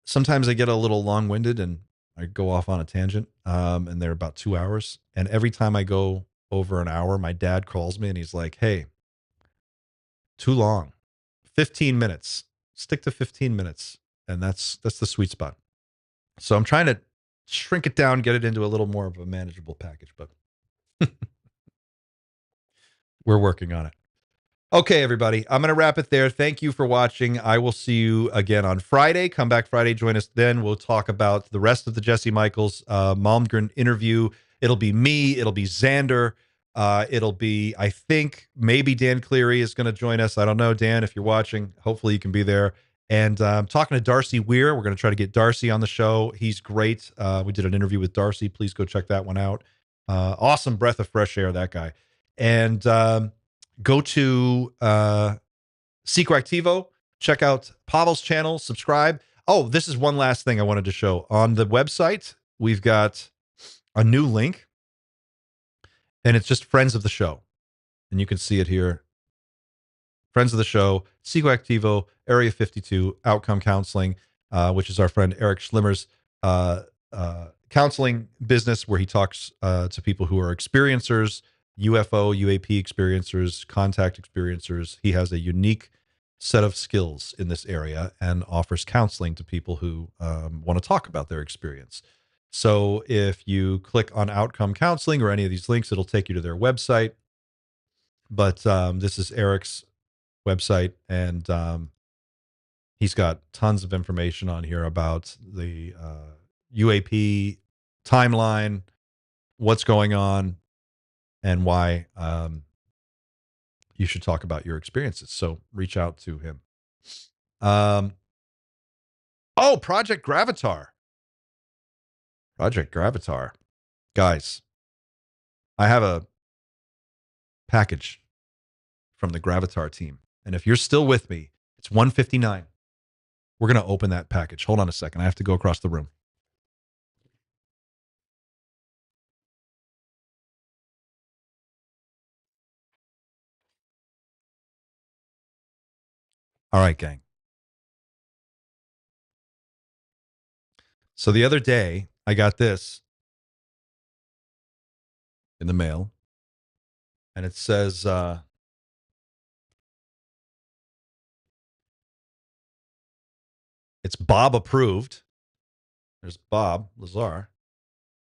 Sometimes I get a little long-winded and I go off on a tangent, and they're about 2 hours. And every time I go over an hour, my dad calls me and he's like, hey, too long. 15 minutes. Stick to 15 minutes. And that's the sweet spot. So I'm trying to shrink it down, get it into a little more of a manageable package, but we're working on it. Okay, everybody, I'm going to wrap it there. Thank you for watching. I will see you again on Friday. Come back Friday. Join us then. We'll talk about the rest of the Jesse Michaels Malmgren interview. It'll be me. It'll be Xander. It'll be, I think, maybe Dan Cleary is going to join us. I don't know, Dan, if you're watching. Hopefully you can be there. And I'm talking to Darcy Weir. We're going to try to get Darcy on the show. He's great. We did an interview with Darcy. Please go check that one out. Awesome breath of fresh air, that guy. And go to Secro Activo. Check out Pavel's channel. Subscribe. Oh, this is one last thing I wanted to show. On the website, we've got a new link. And it's just friends of the show. And you can see it here. friends of the show, Psychoactivo, Area 52, Outcome Counseling, which is our friend Eric Schlimmer's counseling business, where he talks to people who are experiencers, UFO, UAP experiencers, contact experiencers. He has a unique set of skills in this area and offers counseling to people who want to talk about their experience. So if you click on Outcome Counseling or any of these links, it'll take you to their website. But this is Eric's website, and he's got tons of information on here about the UAP timeline, what's going on, and why you should talk about your experiences. So reach out to him. Project Gravatar. Project Gravatar. Guys, I have a package from the Gravatar team. And if you're still with me, it's 159. We're going to open that package. Hold on a second. I have to go across the room. All right, gang. So the other day, I got this in the mail, and it says, it's Bob approved. There's Bob Lazar.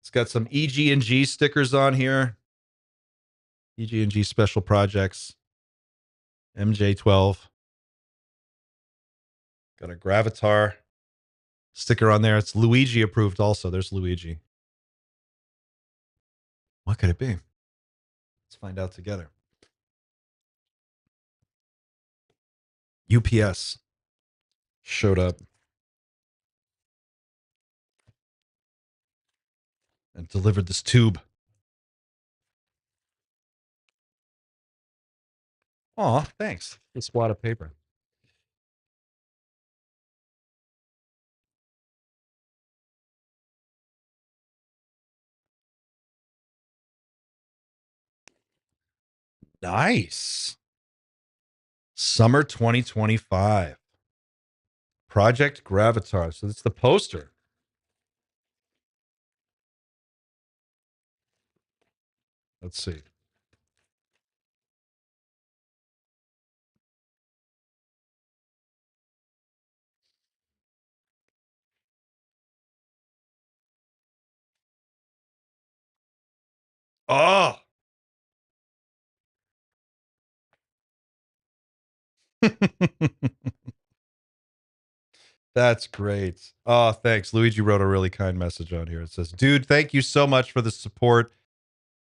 It's got some EG&G stickers on here. EG&G Special Projects. MJ12. Got a Gravatar sticker on there. It's Luigi approved also. There's Luigi. What could it be? Let's find out together. UPS showed up and delivered this tube. Aw, thanks. This wad of paper. Nice. Summer 2025. Project Gravatar. So it's the poster. Let's see. Oh. That's great. Oh, thanks. Luigi wrote a really kind message on here. It says, dude, thank you so much for the support.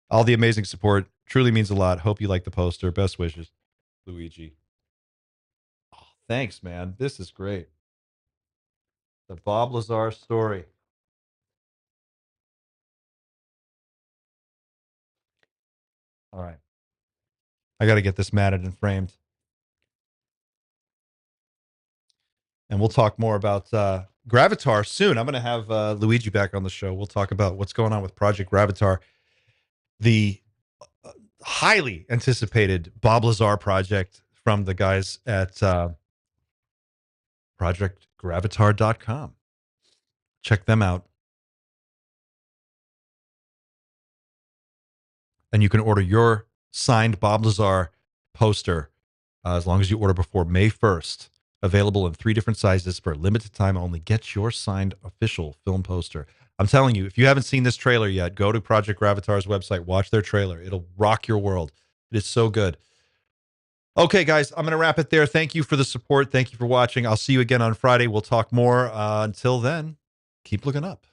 All the amazing support. Truly means a lot. Hope you like the poster. Best wishes, Luigi. Oh, thanks, man. This is great. The Bob Lazar story. All right. I got to get this matted and framed. And we'll talk more about Gravatar soon. I'm going to have Luigi back on the show. We'll talk about what's going on with Project Gravatar, the highly anticipated Bob Lazar project from the guys at projectgravatar.com. Check them out. And you can order your signed Bob Lazar poster as long as you order before May 1st. Available in 3 different sizes for a limited time only. Get your signed official film poster. I'm telling you, if you haven't seen this trailer yet, go to Project Gravatar's website, watch their trailer. It'll rock your world. It is so good. Okay, guys, I'm going to wrap it there. Thank you for the support. Thank you for watching. I'll see you again on Friday. We'll talk more. Until then, keep looking up.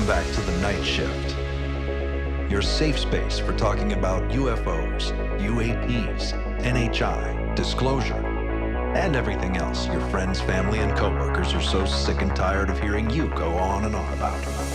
back to the night shift. Your safe space for talking about UFOs, UAPs, NHI, disclosure, and everything else your friends, family, and coworkers are so sick and tired of hearing you go on and on about.